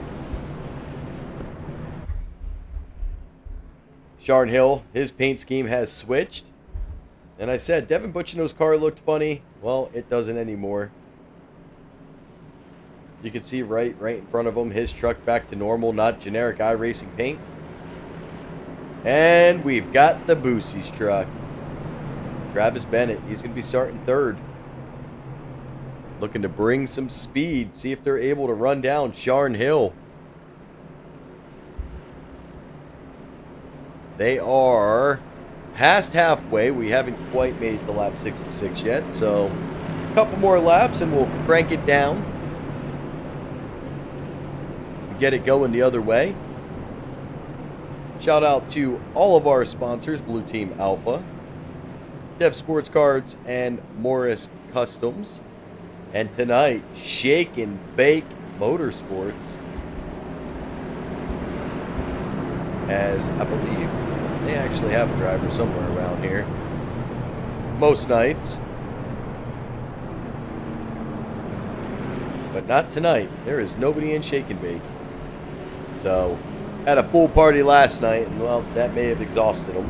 Sharn Hill, his paint scheme has switched. And I said, Devin Butchino's car looked funny. Well, it doesn't anymore. You can see right in front of him, his truck back to normal, not generic iRacing paint. And we've got the Boosie's truck. Travis Bennett, he's going to be starting third. Looking to bring some speed, see if they're able to run down Sharn Hill. They are past halfway. We haven't quite made it to lap 66 yet, so a couple more laps and we'll crank it down. Get it going the other way. Shout out to all of our sponsors, Blue Team Alpha, Dev Sports Cards, and Morris Customs. And tonight, Shake and Bake Motorsports, as I believe they actually have a driver somewhere around here most nights, but not tonight. There is nobody in Shake and Bake. So, had a full party last night, and well, that may have exhausted them.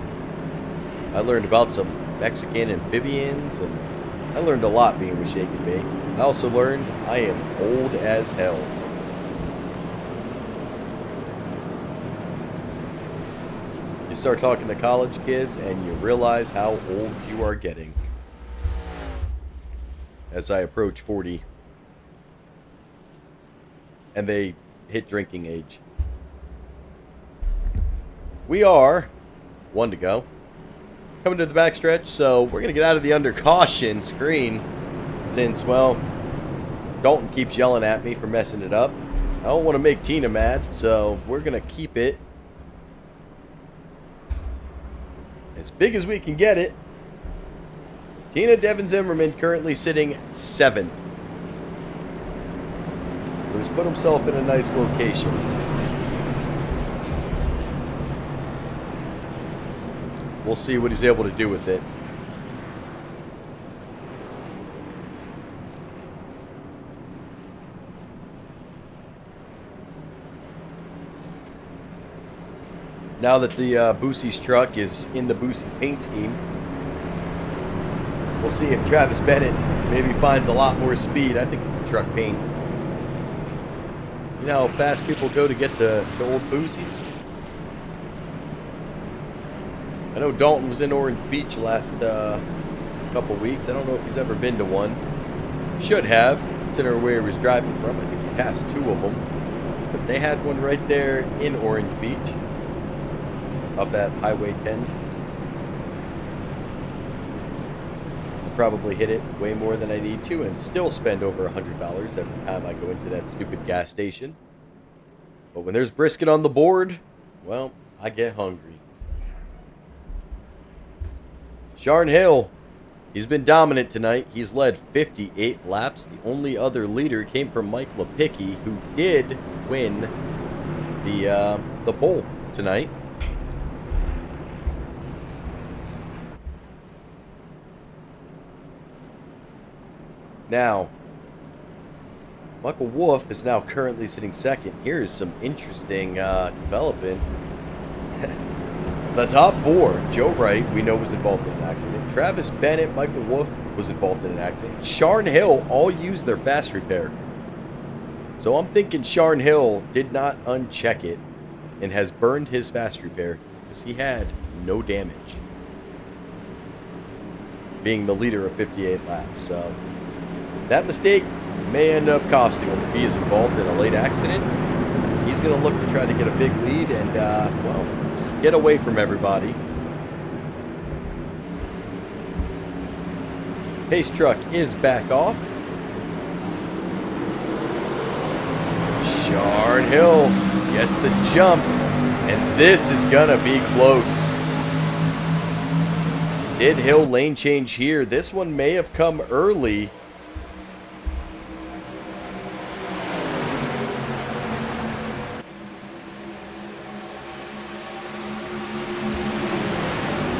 I learned about some Mexican amphibians, and I learned a lot being with Shake and Bake. I also learned I am old as hell. You start talking to college kids, and you realize how old you are getting. As I approach 40. And they hit drinking age. We are one to go. Coming to the backstretch, so we're going to get out of the under caution screen since, well, Dalton keeps yelling at me for messing it up. I don't want to make Tina mad, so we're going to keep it as big as we can get it. Tina Devin Zimmerman currently sitting 7th. So he's put himself in a nice location. We'll see what he's able to do with it. Now that the Boosie's truck is in the Boosie's paint scheme, we'll see if Travis Bennett maybe finds a lot more speed. I think it's the truck paint. You know how fast people go to get the old Boosies? I know Dalton was in Orange Beach last couple weeks. I don't know if he's ever been to one. Should have, considering where he was driving from. I think he passed 2 of them. But they had one right there in Orange Beach, up at Highway 10. I'll probably hit it way more than I need to and still spend over $100 every time I go into that stupid gas station. But when there's brisket on the board, well, I get hungry. Sharn Hill, he's been dominant tonight. He's led 58 laps. The only other leader came from Mike Lepicki, who did win the pole tonight. Now, Michael Wolff is now currently sitting 2nd. Here is some interesting development. The top 4, Joe Wright, we know was involved in an accident. Travis Bennett, Michael Wolff was involved in an accident. Sharn Hill all used their fast repair. So I'm thinking Sharn Hill did not uncheck it and has burned his fast repair because he had no damage, being the leader of 58 laps. So That mistake may end up costing him if he is involved in a late accident. He's going to look to try to get a big lead and, well, just get away from everybody. Pace truck is back off. Sharn Hill gets the jump, and this is going to be close. Did Hill lane change here? This one may have come early.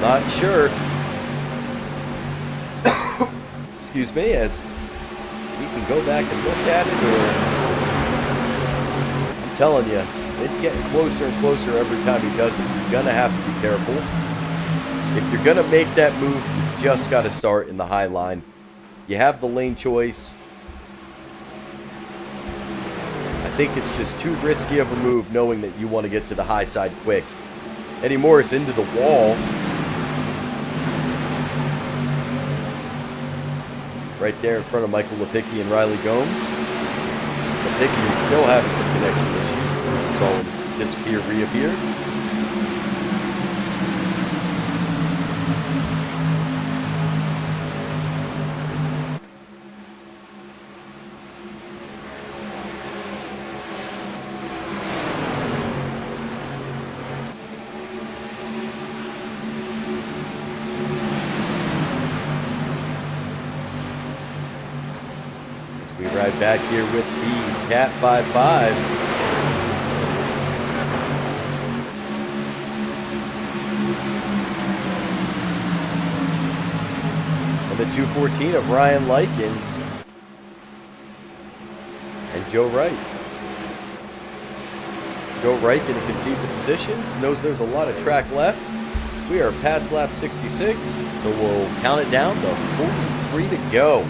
Not sure. Excuse me, as we can go back and look at it, or I'm telling you, it's getting closer and closer every time he does it. He's gonna have to be careful. If you're going to make that move, you just got to start in the high line. You have the lane choice. I think it's just too risky of a move knowing that you want to get to the high side quick. Eddie Morris into the wall. Right there in front of Michael Lepicki and Riley Gomes. Lepicki is still having some connection issues. We saw him disappear, reappear. Right back here with the Cat 5.5. And the 214 of Ryan Likens and Joe Wright. Joe Wright going to concede the positions, knows there's a lot of track left. We are past lap 66, so we'll count it down to 43 to go.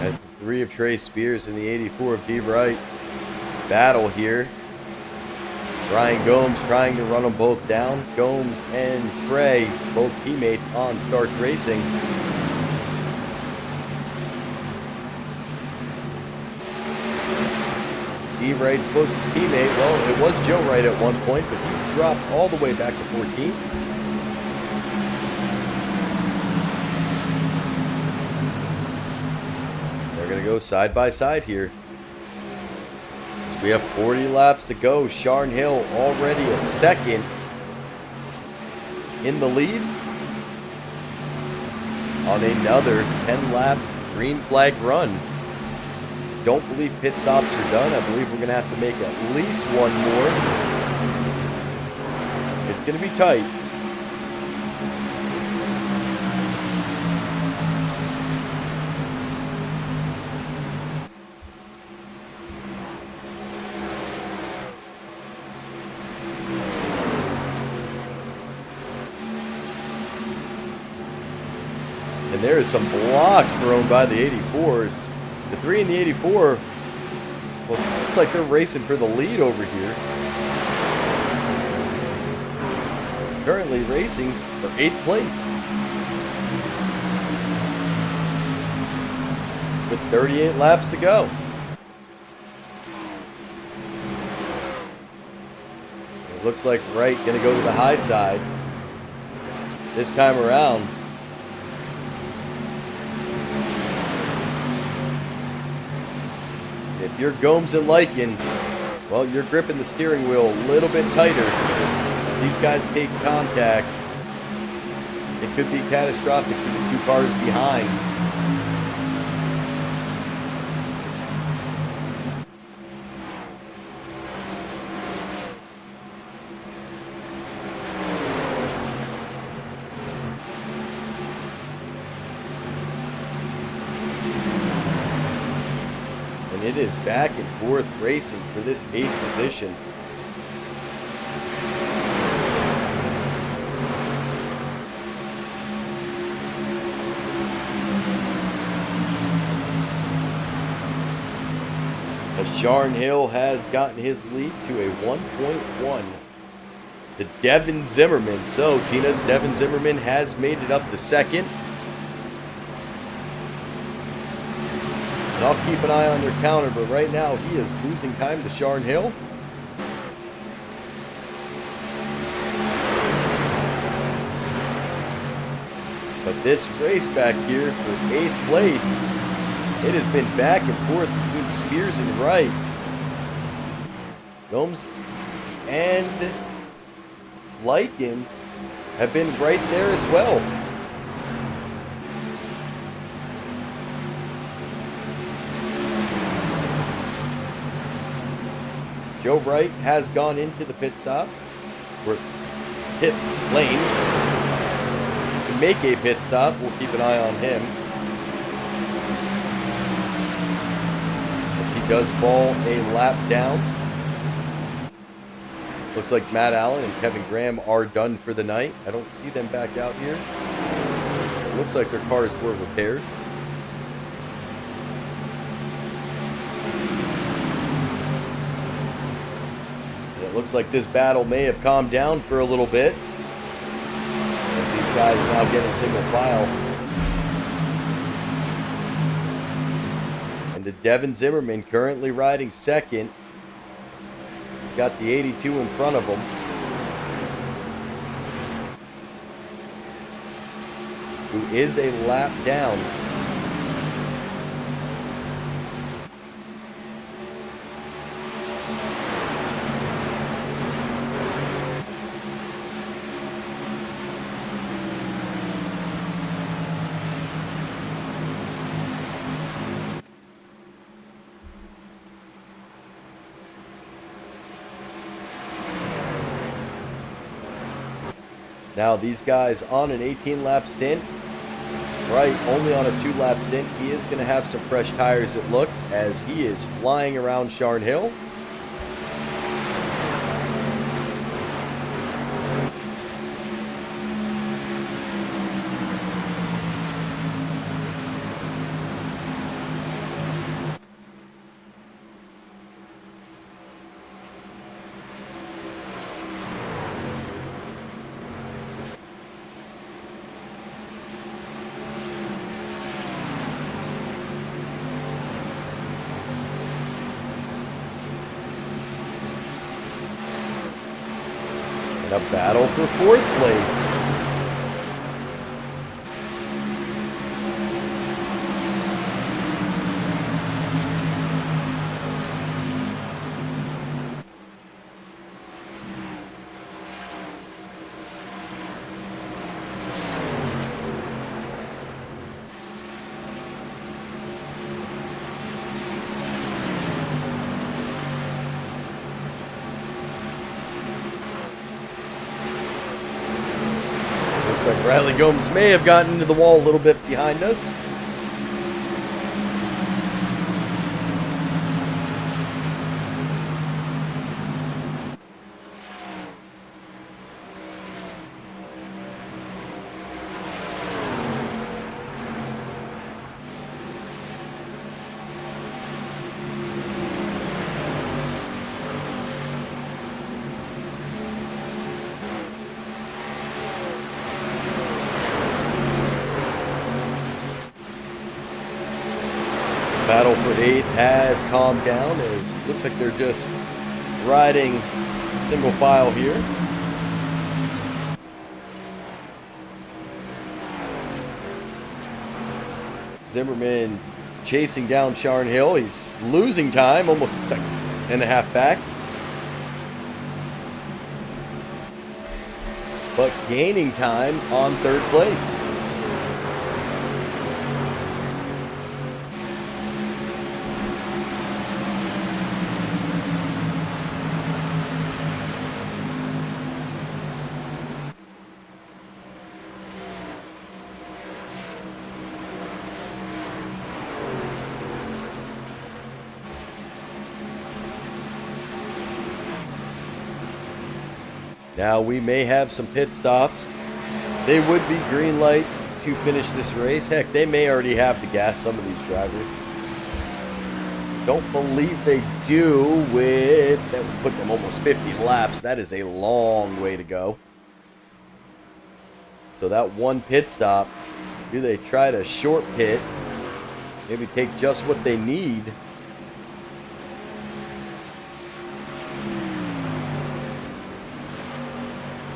As the 3 of Trey Spears and the 84 of D. Wright battle here. Ryan Gomes trying to run them both down. Gomes and Trey, both teammates on Starch Racing. D. Wright's closest teammate, well, it was Joe Wright at one point, but he's dropped all the way back to 14th. Going to go side by side here. So we have 40 laps to go. Sharn Hill already a second in the lead on another 10-lap green flag run. Don't believe pit stops are done. I believe we're going to have to make at least one more. It's going to be tight. And there is some blocks thrown by the 84s. The 3 and the 84, well, it's like they're racing for the lead over here. Currently racing for 8th place. With 38 laps to go. It looks like Wright going to go to the high side this time around. If you're Gomes and Likens, well, you're gripping the steering wheel a little bit tighter. These guys take contact. It could be catastrophic for the 2 cars behind. it is back and forth racing for this 8th position. As Sharn Hill has gotten his lead to a 1.1 to Devin Zimmerman. So, Tina, Devin Zimmerman has made it up to 2nd. And I'll keep an eye on their counter, but right now he is losing time to Sharn Hill. But this race back here for 8th place, it has been back and forth between Spears and Wright. Gomes and Likens have been right there as well. Joe Wright has gone into the pit stop, or pit lane, to make a pit stop. We'll keep an eye on him, as he does fall a lap down. Looks like Matt Allen and Kevin Graham are done for the night. I don't see them back out here. It looks like their cars were repaired. And it looks like this battle may have calmed down for a little bit, as these guys now get in single file. And to Devin Zimmerman, currently riding 2nd. He's got the 82 in front of him. Who is a lap down. Now these guys on an 18-lap stint. Right, only on a 2-lap stint. He is going to have some fresh tires, it looks, as he is flying around Sharn Hill. A battle for 4th place. Looks like Riley Gomes may have gotten into the wall a little bit behind us. Battle for 8th has calmed down, as it looks like they're just riding single file here. Zimmerman chasing down Sharn Hill. He's losing time, almost a second and a half back, but gaining time on 3rd place. Now we may have some pit stops. They would be green light to finish this race. Heck, they may already have the gas, some of these drivers. Don't believe they do with... That would put them almost 50 laps. That is a long way to go. So that one pit stop, do they try to short pit? Maybe take just what they need.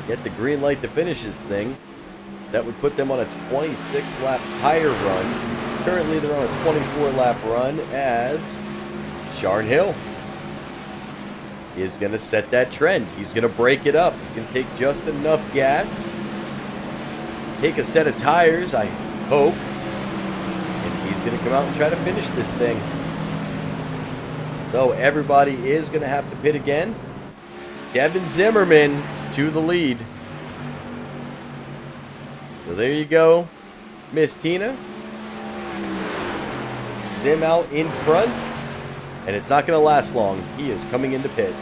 Get the green light to finish this thing. That would put them on a 26-lap tire run. Currently, they're on a 24-lap run as Sharn Hill is going to set that trend. He's going to break it up. He's going to take just enough gas. Take a set of tires, I hope. And he's going to come out and try to finish this thing. So everybody is going to have to pit again. Kevin Zimmerman to the lead. So there you go, Miss Tina. Zim out in front. And it's not going to last long. He is coming into pit.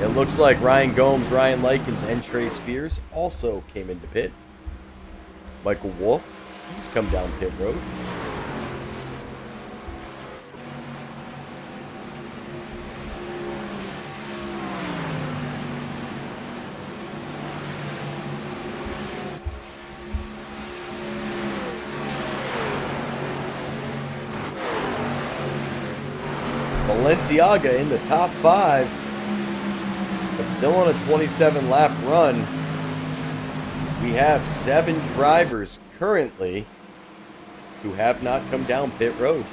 It looks like Ryan Gomes, Ryan Likens, and Trey Spears also came into pit. Michael Wolf, he's come down pit road. Balenciaga in the top 5, but still on a 27-lap run. We have 7 drivers currently who have not come down pit road.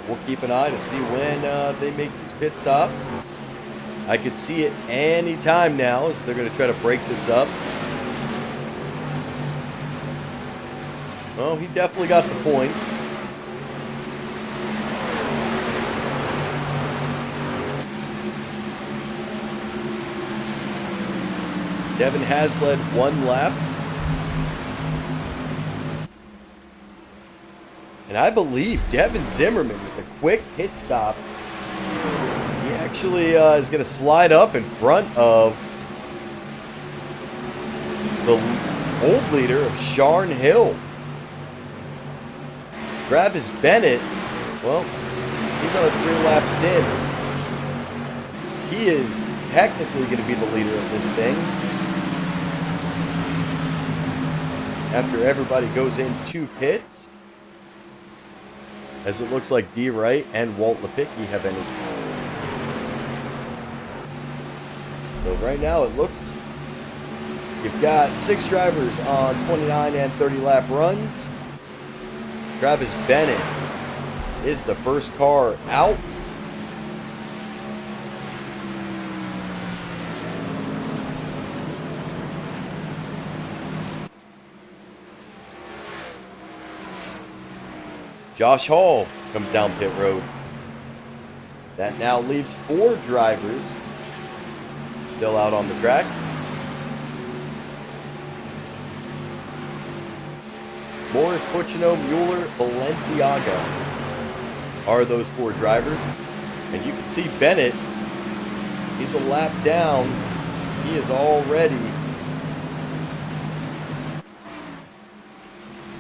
We'll keep an eye to see when they make these pit stops. I could see it any time now as they're going to try to break this up. Well, he definitely got the point. Devin has led 1 lap. And I believe Devin Zimmerman with a quick pit stop. He actually is going to slide up in front of the old leader of Sharn Hill. Travis Bennett, well, he's on a 3-lap stint. He is technically going to be the leader of this thing. After everybody goes into pits, as it looks like D. Wright and Walt Lipicki have entered. So right now it looks you've got 6 drivers on 29 and 30 lap runs. Travis Bennett is the first car out. Josh Hall comes down pit road. That now leaves 4 drivers still out on the track. Morris, Puccino, Mueller, Balenciaga are those 4 drivers. And you can see Bennett, he's a lap down. He is already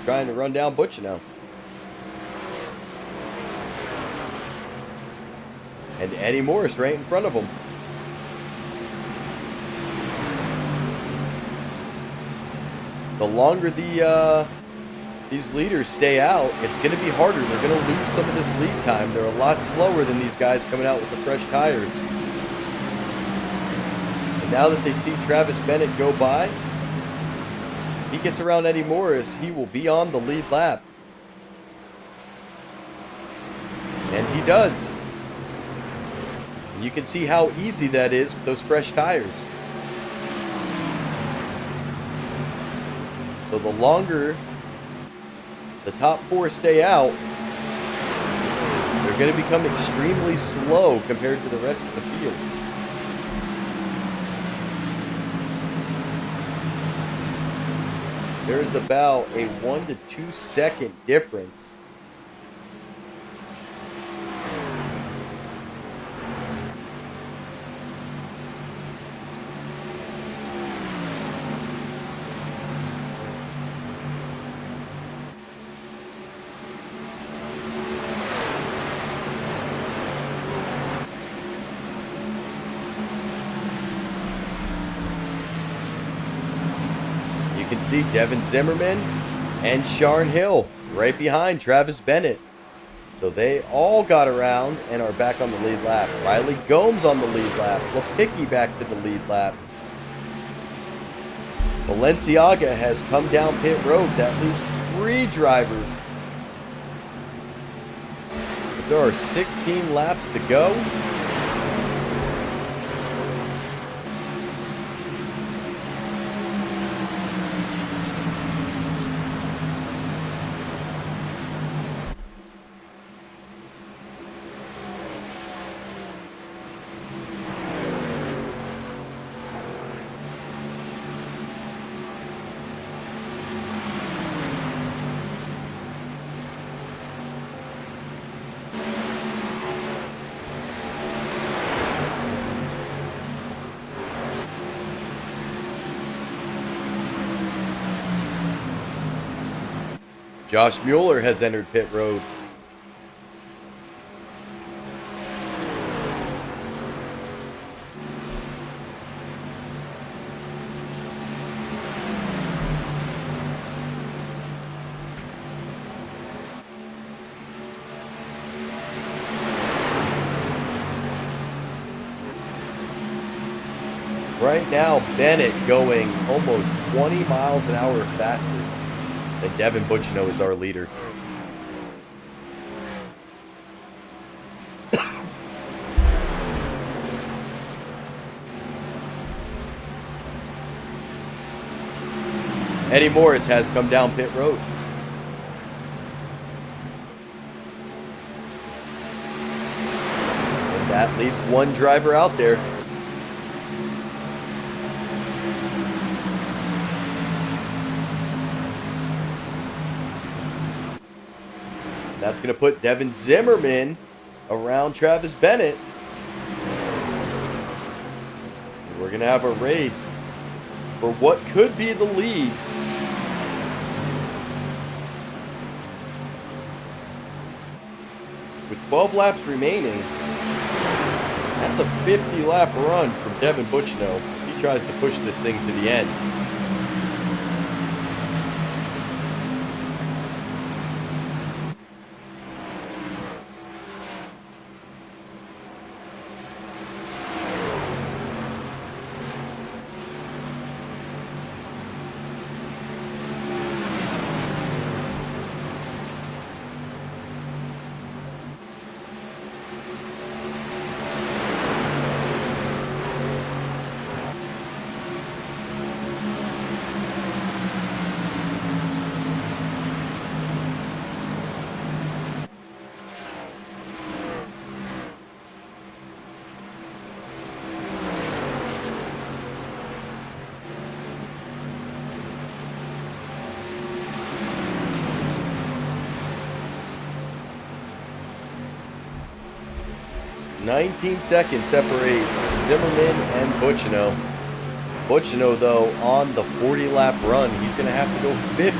trying to run down Puccino. And Eddie Morris right in front of him. The longer these leaders stay out, it's going to be harder. They're going to lose some of this lead time. They're a lot slower than these guys coming out with the fresh tires. And now that they see Travis Bennett go by, if he gets around Eddie Morris, he will be on the lead lap. And he does. You can see how easy that is with those fresh tires. So the longer the top 4 stay out, they're going to become extremely slow compared to the rest of the field. There's about a 1 to 2 second difference. You can see Devin Zimmerman and Sharn Hill right behind Travis Bennett. So they all got around and are back on the lead lap. Riley Gomes on the lead lap. Lopticki back to the lead lap. Balenciaga has come down pit road. That leaves 3 drivers. As there are 16 laps to go. Josh Mueller has entered pit road. Right now, Bennett going almost 20 miles an hour faster. And Devin Butchino is our leader. Eddie Morris has come down pit road. And that leaves 1 driver out there. That's going to put Devin Zimmerman around Travis Bennett. And we're going to have a race for what could be the lead. With 12 laps remaining, that's a 50-lap run from Devin Butchino. He tries to push this thing to the end. "19 seconds separate Zimmerman and Butchino. Butchino, though, on the 40-lap run, he's going to have to go 50.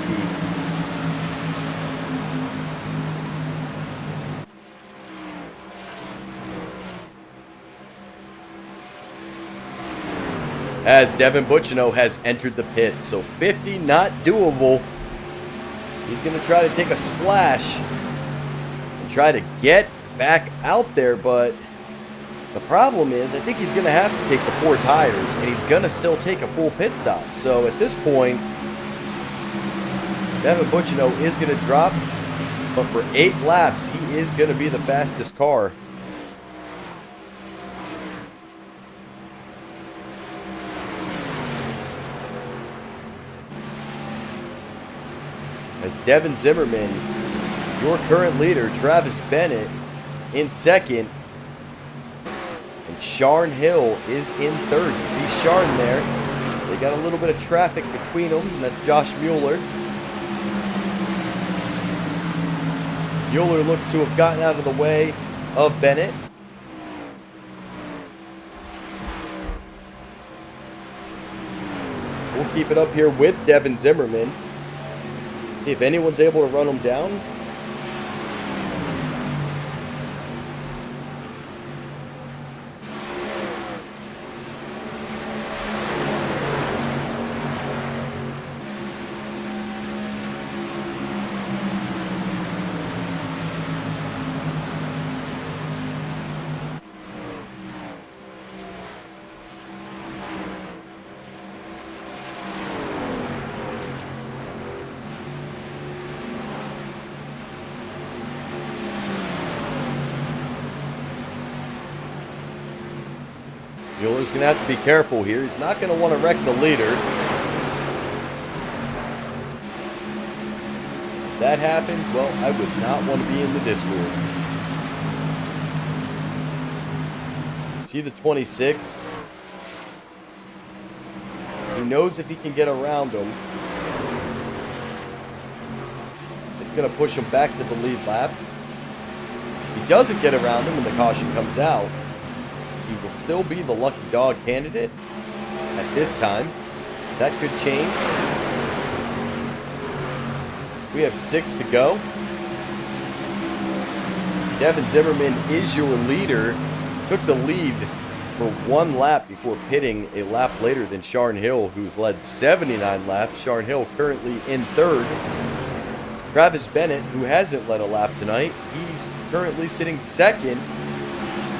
As Devin Butchino has entered the pit, so 50 not doable. He's going to try to take a splash and try to get back out there, but the problem is I think he's going to have to take the 4 tires, and he's going to still take a full pit stop. So at this point, Devin Butchino is going to drop, but for 8 laps, he is going to be the fastest car. As Devin Zimmerman, your current leader, Travis Bennett, in second. And Sharn Hill is in third. You see Sharn there. They got a little bit of traffic between them, and that's Josh Mueller. Mueller looks to have gotten out of the way of Bennett. We'll keep it up here with Devin Zimmerman. See if anyone's able to run him down. Mueller's going to have to be careful here. He's not going to want to wreck the leader. If that happens, well, I would not want to be in the Discord. See the 26? He knows if he can get around him, it's going to push him back to the lead lap. If he doesn't get around him and the caution comes out, he will still be the lucky dog candidate at this time. That could change. We have 6 to go. Devin Zimmerman is your leader. Took the lead for 1 lap before pitting a lap later than Sharn Hill, who's led 79 laps. Sharn Hill currently in 3rd. Travis Bennett, who hasn't led a lap tonight, he's currently sitting 2nd.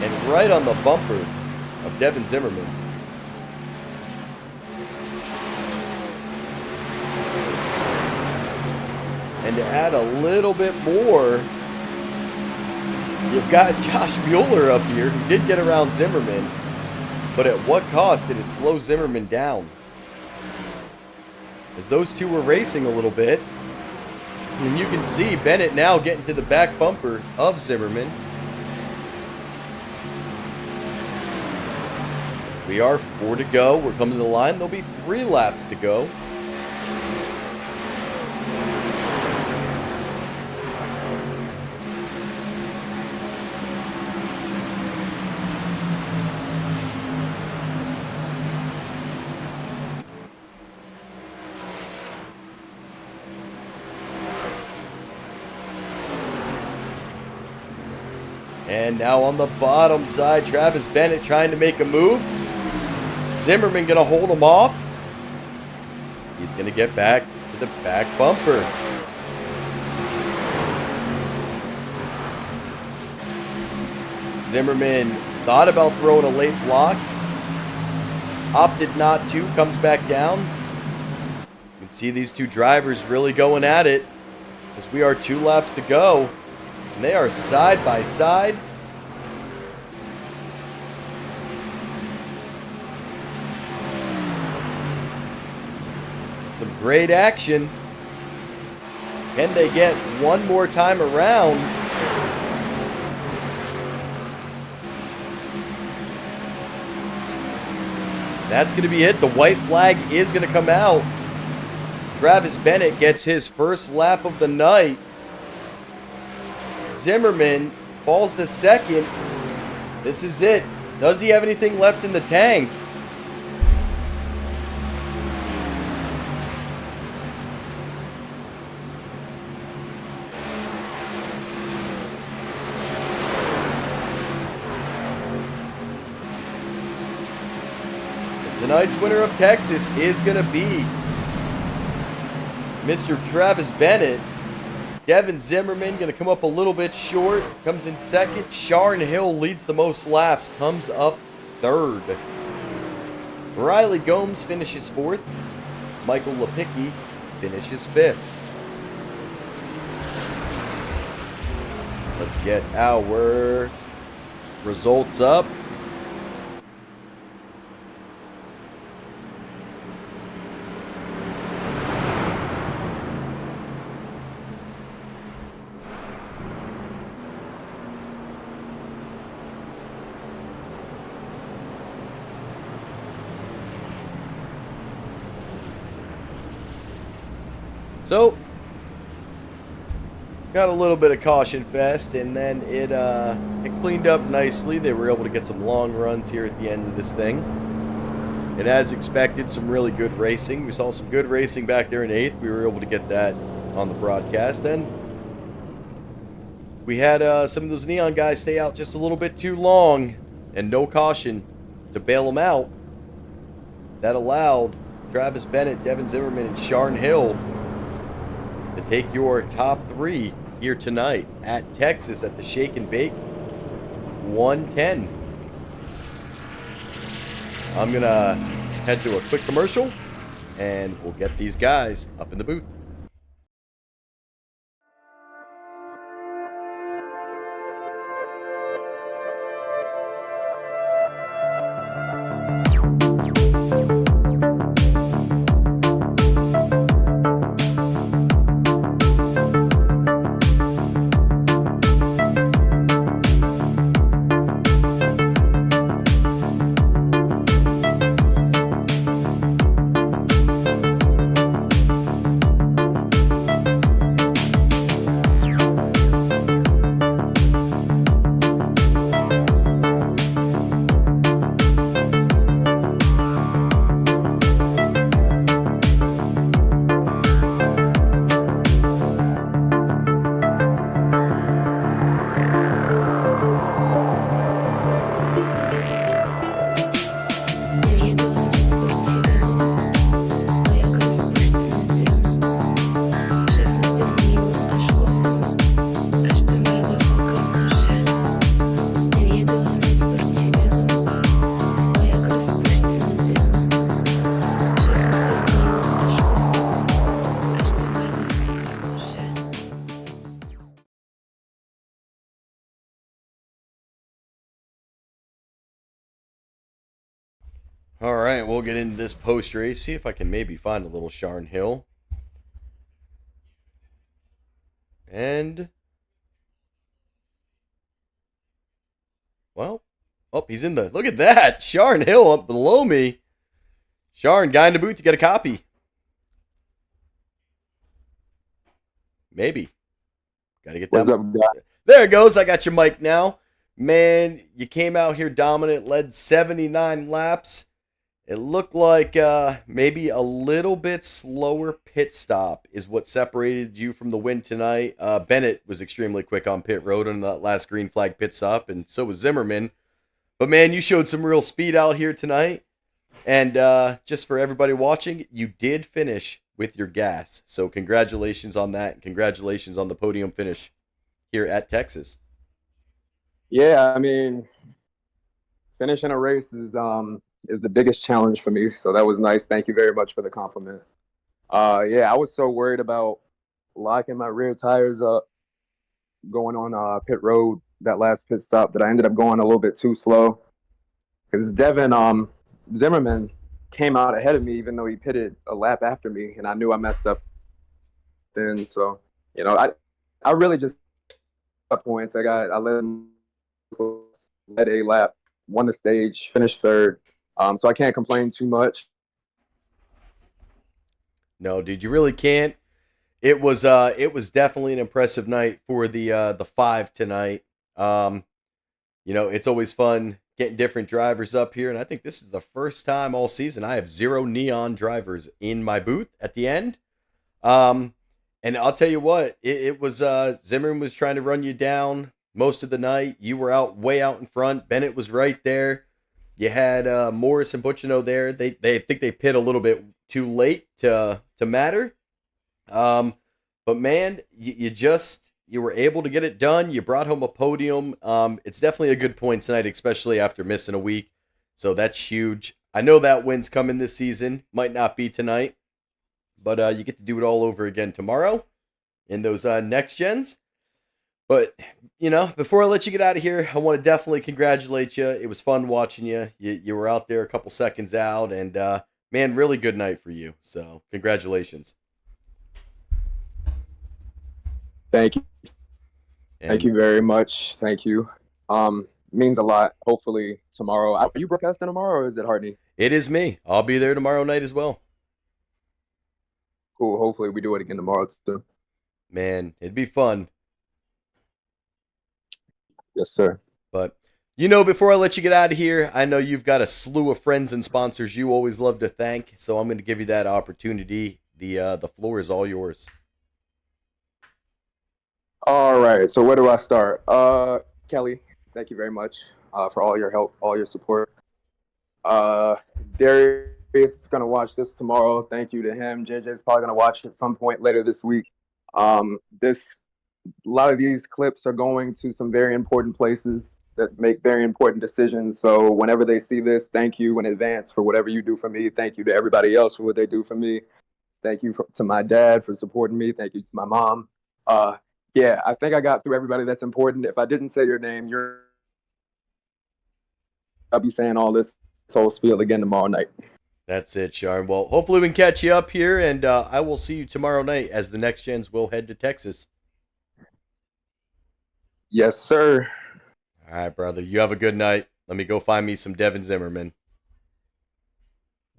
And right on the bumper of Devin Zimmerman. And to add a little bit more, you've got Josh Mueller up here, who did get around Zimmerman, but at what cost did it slow Zimmerman down? As those two were racing a little bit, and you can see Bennett now getting to the back bumper of Zimmerman. We are 4 to go. We're coming to the line. There'll be 3 laps to go. And now on the bottom side, Travis Bennett trying to make a move. Zimmerman going to hold him off. He's going to get back to the back bumper. Zimmerman thought about throwing a late block. Opted not to. Comes back down. You can see these two drivers really going at it as we are 2 laps to go. And they are side by side. Some great action. Can they get one more time around? That's going to be it. The white flag is going to come out. Travis Bennett gets his first lap of the night. Zimmerman falls to 2nd. This is it. Does he have anything left in the tank? Tonight's winner of Texas is going to be Mr. Travis Bennett. Devin Zimmerman going to come up a little bit short. Comes in 2nd. Sharn Hill leads the most laps. Comes up 3rd. Riley Gomes finishes 4th. Michael Lepicki finishes 5th. Let's get our results up. So, got a little bit of caution fest, and then it cleaned up nicely. They were able to get some long runs here at the end of this thing. And as expected, some really good racing. We saw some good racing back there in 8th. We were able to get that on the broadcast. Then we had some of those neon guys stay out just a little bit too long, and no caution to bail them out. That allowed Travis Bennett, Devin Zimmerman, and Sharn Hill to take your top 3 here tonight at Texas at the Shake and Bake 110. I'm going to head to a quick commercial, and we'll get these guys up in the booth. All right, we'll get into this post race. See if I can maybe find a little Sharn Hill. And, well, oh, he's in the, look at that, Sharn Hill up below me. Sharn, guy in the booth, you got a copy. Maybe. Got to get that. What's up, guy? There it goes. I got your mic now. Man, you came out here dominant, led 79 laps. It looked like maybe a little bit slower pit stop is what separated you from the win tonight. Bennett was extremely quick on pit road on that last green flag pit stop, and so was Zimmerman. But, man, you showed some real speed out here tonight. And just for everybody watching, you did finish with your gas. So congratulations on that, and congratulations on the podium finish here at Texas. Yeah, I mean, finishing a race is the biggest challenge for me. So that was nice. Thank you very much for the compliment. Yeah, I was so worried about locking my rear tires up going on pit road that last pit stop that I ended up going a little bit too slow because Devin Zimmerman came out ahead of me even though he pitted a lap after me, and I knew I messed up then. So, you know, I really just got points. I led a lap, won the stage, finished third. So I can't complain too much. No, dude, you really can't. It was definitely an impressive night for the 5 tonight. You know, it's always fun getting different drivers up here, and I think this is the first time all season I have 0 neon drivers in my booth at the end. And I'll tell you what, it was Zimmerman was trying to run you down most of the night. You were way out in front. Bennett was right there. You had Morris and Butchino there. They think they pit a little bit too late to matter. But man, you were able to get it done. You brought home a podium. It's definitely a good point tonight, especially after missing a week. So that's huge. I know that win's coming this season. Might not be tonight, but you get to do it all over again tomorrow in those next gens. But, you know, before I let you get out of here, I want to definitely congratulate you. It was fun watching you. You were out there a couple seconds out, and, man, really good night for you. So, congratulations. Thank you. Thank you very much. Thank you. Means a lot. Hopefully tomorrow. Are you broadcasting tomorrow, or is it Hartney? It is me. I'll be there tomorrow night as well. Cool. Hopefully we do it again tomorrow too. Man, it'd be fun. Yes, sir. But, before I let you get out of here, I know you've got a slew of friends and sponsors you always love to thank, so I'm going to give you that opportunity. The floor is all yours. All right. So where do I start? Kelly, thank you very much for all your help, all your support. Darius is gonna watch this tomorrow. Thank you to him. JJ's probably gonna watch it at some point later this week. A lot of these clips are going to some very important places that make very important decisions. So whenever they see this, thank you in advance for whatever you do for me. Thank you to everybody else for what they do for me. Thank you to my dad for supporting me. Thank you to my mom. Yeah, I think I got through everybody that's important. If I didn't say your name, I'll be saying all this whole spiel again tomorrow night. That's it, Sharon. Well, hopefully we can catch you up here, and I will see you tomorrow night as the Next Gens will head to Texas. Yes, sir. All right, brother. You have a good night. Let me go find me some Devin Zimmerman.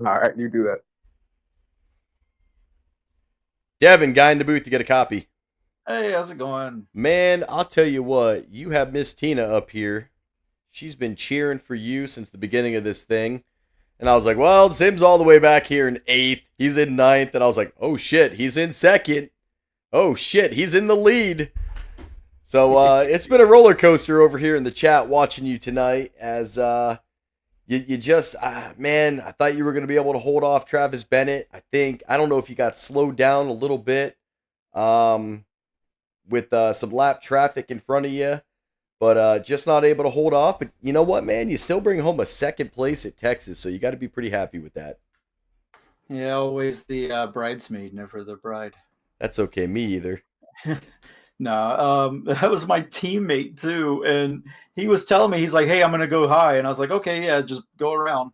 All right, you do that. Devin, guy in the booth to get a copy. Hey, how's it going? Man, I'll tell you what. You have Miss Tina up here. She's been cheering for you since the beginning of this thing. And I was like, well, Zim's all the way back here in 8th. He's in 9th. And I was like, oh, shit, he's in 2nd. Oh, shit, he's in the lead. So it's been a roller coaster over here in the chat watching you tonight as you just, man, I thought you were going to be able to hold off Travis Bennett. I don't know if you got slowed down a little bit with some lap traffic in front of you, but just not able to hold off. But you know what, man? You still bring home a 2nd place at Texas, so you got to be pretty happy with that. Yeah, always the bridesmaid, never the bride. That's okay. Me either. No, that was my teammate too, and he was telling me, he's like, "Hey, I'm gonna go high," and I was like, "Okay, yeah, just go around,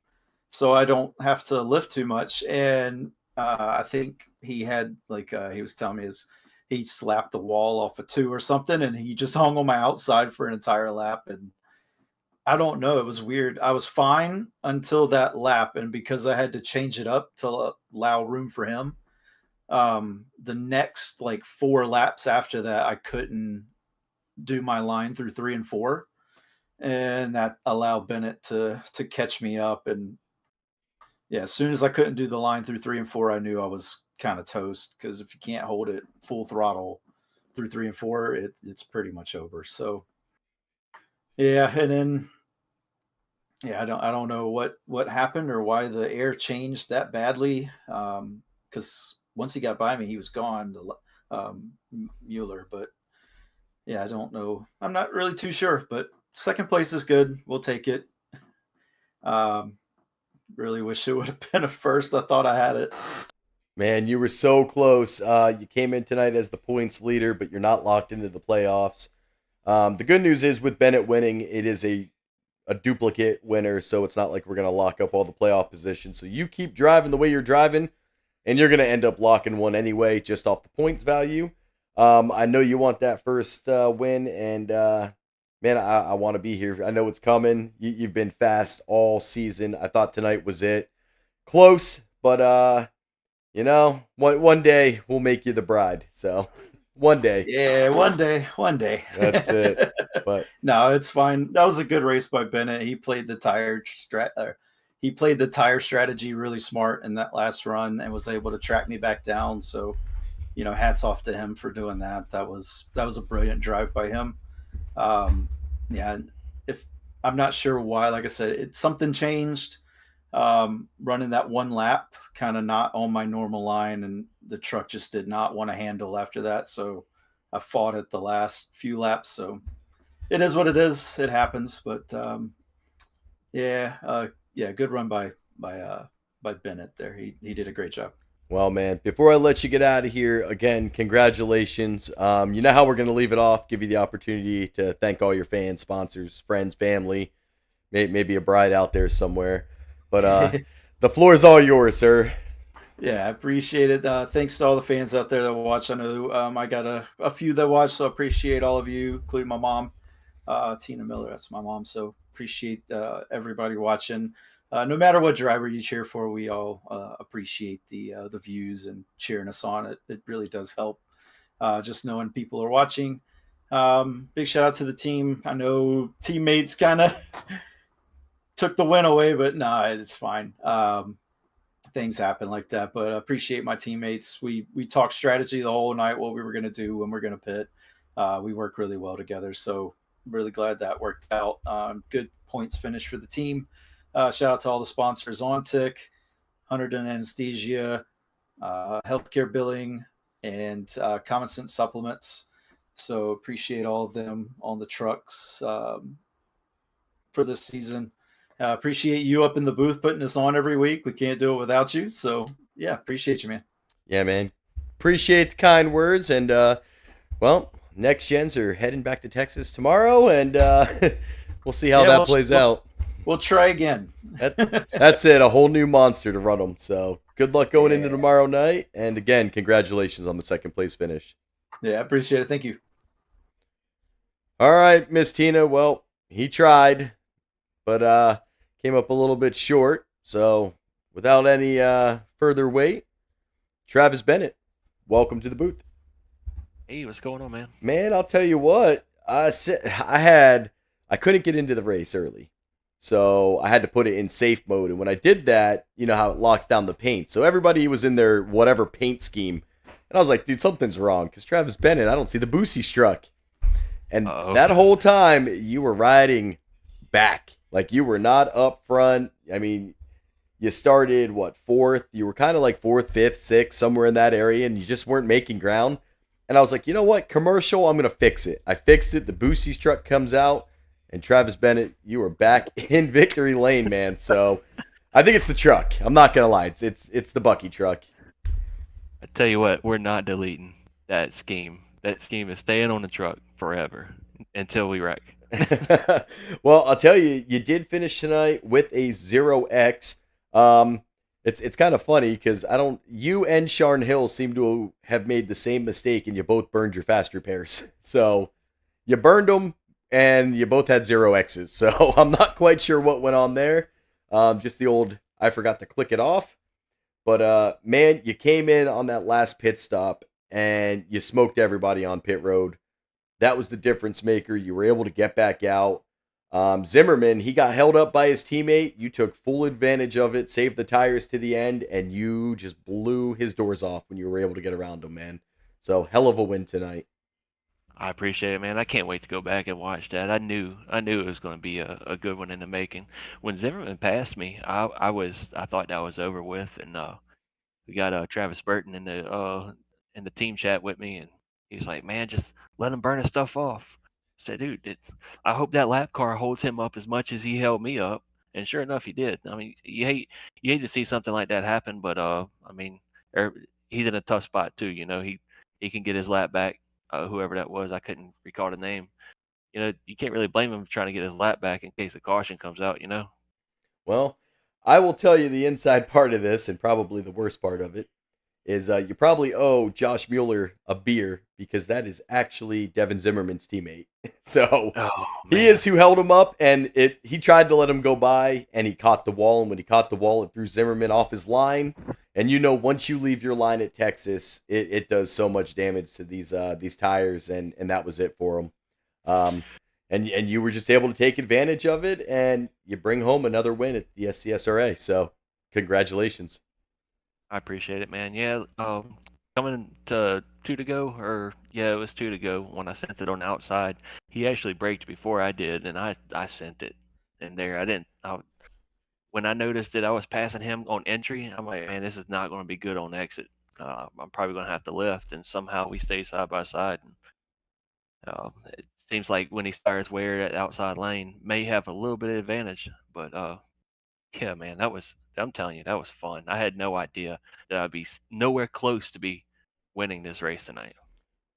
so I don't have to lift too much." And I think he had he was telling me he slapped the wall off a 2 or something, and he just hung on my outside for an entire lap, and I don't know, it was weird. I was fine until that lap, and because I had to change it up to allow room for him. The next 4 laps after that, I couldn't do my line through 3 and 4, and that allowed Bennett to catch me up. And yeah, as soon as I couldn't do the line through 3 and 4, I knew I was kind of toast, because if you can't hold it full throttle through 3 and 4, it's pretty much over. So yeah, and then I don't know what happened or why the air changed that badly, because once he got by me, he was gone, Mueller. But yeah, I don't know. I'm not really too sure, but 2nd place is good. We'll take it. Really wish it would have been a 1st. I thought I had it. Man, you were so close. You came in tonight as the points leader, but you're not locked into the playoffs. The good news is with Bennett winning, it is a duplicate winner, so it's not like we're going to lock up all the playoff positions. So you keep driving the way you're driving, and you're going to end up locking one anyway, just off the points value. I know you want that first win, and man, I want to be here. I know it's coming. You've been fast all season. I thought tonight was it. Close, but one day we'll make you the bride. So one day. Yeah, one day. That's it. But no, it's fine. That was a good race by Bennett. He played the tire strategy really smart in that last run and was able to track me back down. So, hats off to him for doing that. That was a brilliant drive by him. Yeah, if I'm not sure why, like I said, something changed. Running that 1 lap, kind of not on my normal line, and the truck just did not want to handle after that. So I fought it the last few laps. So it is what it is. It happens. But good run by Bennett there. He did a great job. Well, man, before I let you get out of here, again, congratulations. You know how we're going to leave it off, give you the opportunity to thank all your fans, sponsors, friends, family, maybe a bride out there somewhere. But the floor is all yours, sir. Yeah, I appreciate it. Thanks to all the fans out there that watch. I know I got a few that watch, so I appreciate all of you, including my mom, Tina Miller. That's my mom. So appreciate everybody watching. no matter what driver you cheer for, we all appreciate the views and cheering us on. It really does help. Just knowing people are watching. Big shout out to the team. I know teammates kind of took the win away, but nah, it's fine. Things happen like that, but I appreciate my teammates. We talked strategy the whole night, what we were going to do, when we're going to pit. We work really well together, so I'm really glad that worked out. Good points finish for the team. Shout out to all the sponsors: OnTick, Hunterdon Anesthesia, Healthcare Billing, and Common Sense Supplements. So appreciate all of them on the trucks for this season. Appreciate you up in the booth putting us on every week. We can't do it without you. So, yeah, appreciate you, man. Yeah, man. Appreciate the kind words. And, well, next gens are heading back to Texas tomorrow, and we'll see how that plays out. We'll try again. That's it. A whole new monster to run them. So good luck going into tomorrow night. And, again, congratulations on the second place finish. Yeah, I appreciate it. Thank you. All right, Miss Tina. Well, he tried, but came up a little bit short. So without any further wait, Travis Bennett, welcome to the booth. Hey, what's going on, man? Man, I'll tell you what. I couldn't get into the race early, so I had to put it in safe mode. And when I did that, you know how it locks down the paint. So everybody was in their whatever paint scheme. And I was like, dude, something's wrong. Because Travis Bennett, I don't see the boost he struck. And that whole time, you were riding back. Like, you were not up front. I mean, you started, fourth? You were kind of like fourth, fifth, sixth, somewhere in that area. And you just weren't making ground. And I was like, you know what? Commercial, I'm going to fix it. I fixed it. The boosty truck comes out. And Travis Bennett, you were back in victory lane, man. So I think it's the truck. I'm not going to lie. It's the Bucky truck. I tell you what, we're not deleting that scheme. That scheme is staying on the truck forever until we wreck. Well, I'll tell you, you did finish tonight with a 0X. It's kind of funny because you and Sharn Hill seem to have made the same mistake, and you both burned your fast repairs. So you burned them, and you both had 0Xs. So I'm not quite sure what went on there. Just the old, I forgot to click it off. But, man, you came in on that last pit stop, and you smoked everybody on pit road. That was the difference maker. You were able to get back out. Zimmerman, he got held up by his teammate. You took full advantage of it, saved the tires to the end, and you just blew his doors off when you were able to get around him, man. So, hell of a win tonight. I appreciate it, man. I can't wait to go back and watch that. I knew it was going to be a good one in the making. When Zimmerman passed me, I thought that was over with, and we got Travis Burton in the team chat with me, and he's like, "Man, just let him burn his stuff off." I said, "Dude, I hope that lap car holds him up as much as he held me up." And sure enough, he did. I mean, you hate to see something like that happen, but I mean, he's in a tough spot too. You know, he can get his lap back. Whoever that was, I couldn't recall the name. You know, you can't really blame him for trying to get his lap back in case a caution comes out, you know? Well, I will tell you the inside part of this, and probably the worst part of it, is you probably owe Josh Mueller a beer, because that is actually Devin Zimmerman's teammate. So he is who held him up, and he tried to let him go by, and he caught the wall, and when he caught the wall, it threw Zimmerman off his line. And you know, once you leave your line at Texas, it does so much damage to these tires, and that was it for him. And you were just able to take advantage of it, and you bring home another win at the SCSRA. So congratulations. I appreciate it, man. Yeah, coming to 2 to go, it was 2 to go when I sent it on the outside. He actually braked before I did, and I sent it in there. When I noticed that I was passing him on entry, I'm like, man, this is not going to be good on exit. I'm probably going to have to lift, and somehow we stay side by side. And, it seems like when he starts wear that outside lane, may have a little bit of advantage, but yeah, man, I'm telling you, that was fun. I had no idea that I'd be nowhere close to be winning this race tonight.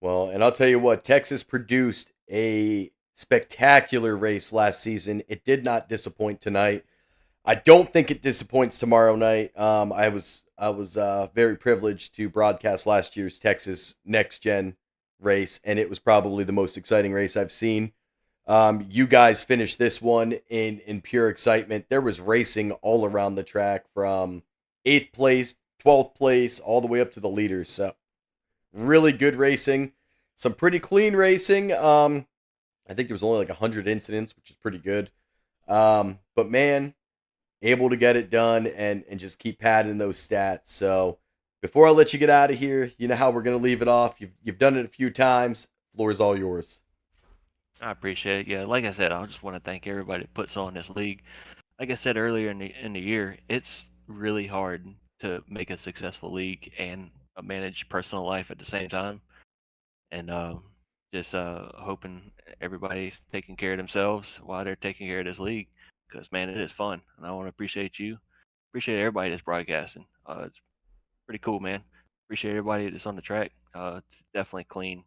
Well, and I'll tell you what, Texas produced a spectacular race last season. It did not disappoint tonight. I don't think it disappoints tomorrow night. I was very privileged to broadcast last year's Texas Next Gen race, and it was probably the most exciting race I've seen. You guys finished this one in pure excitement. There was racing all around the track from 8th place, 12th place, all the way up to the leaders. So really good racing. Some pretty clean racing. I think there was only like 100 incidents, which is pretty good. But man, able to get it done and just keep padding those stats. So before I let you get out of here, you know how we're going to leave it off. You've done it a few times. Floor is all yours. I appreciate it. Yeah, like I said, I just want to thank everybody that puts on this league. Like I said earlier in the year, it's really hard to make a successful league and manage personal life at the same time. And just hoping everybody's taking care of themselves while they're taking care of this league, because man, it is fun, and I want to appreciate everybody that's broadcasting. It's pretty cool, man. Appreciate everybody that's on the track. It's definitely clean,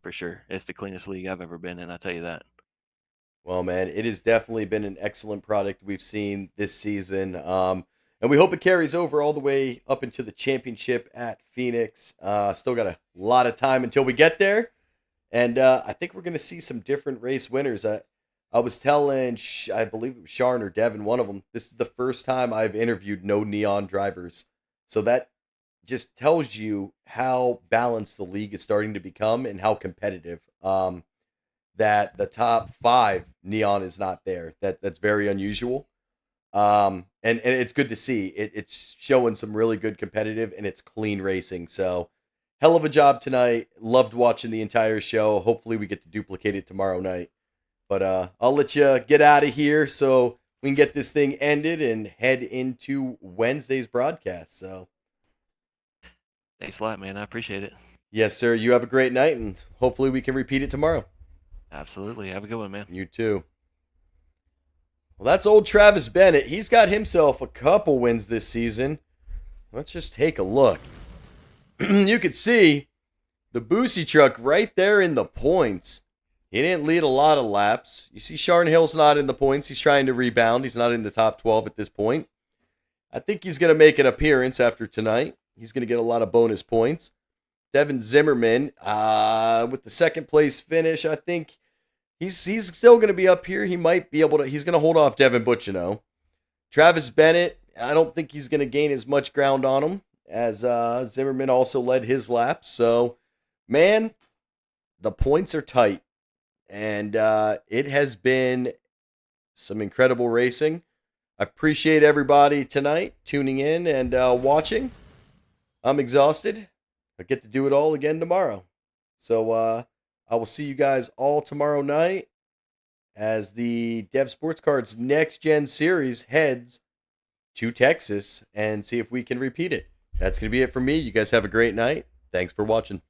for sure. It's the cleanest league I've ever been in, I tell you that. Well, man, it has definitely been an excellent product we've seen this season. And we hope it carries over all the way up into the championship at Phoenix. Still got a lot of time until we get there. And I think we're going to see some different race winners. I was telling, I believe it was Sharon or Devin, one of them, this is the first time I've interviewed no neon drivers. So that just tells you how balanced the league is starting to become and how competitive. That the top 5 neon is not there. That's very unusual. And it's good to see. It's showing some really good competitive, and it's clean racing. So hell of a job tonight. Loved watching the entire show. Hopefully we get to duplicate it tomorrow night. But I'll let you get out of here so we can get this thing ended and head into Wednesday's broadcast. So Thanks a lot, man. I appreciate it. yes, sir. You have a great night, and hopefully we can repeat it tomorrow. Absolutely. Have a good one, man. You too. Well, that's old Travis Bennett. He's got himself a couple wins this season. Let's just take a look. You could see the Boosie truck right there in the points. He didn't lead a lot of laps. You see Sharn Hill's not in the points. He's trying to rebound. He's not in the top 12 at this point. I think he's going to make an appearance after tonight. He's going to get a lot of bonus points. Devin Zimmerman, with the second place finish, I think he's still going to be up here. He might be able to, he's going to hold off Devin Butchino. Travis Bennett, I don't think he's going to gain as much ground on him as Zimmerman also led his laps. So, man, the points are tight. And it has been some incredible racing. I appreciate everybody tonight tuning in and watching. I'm exhausted. I get to do it all again tomorrow. So I will see you guys all tomorrow night as the Dev Sports Cards Next Gen Series heads to Texas and see if we can repeat it. That's going to be it for me. You guys have a great night. Thanks for watching.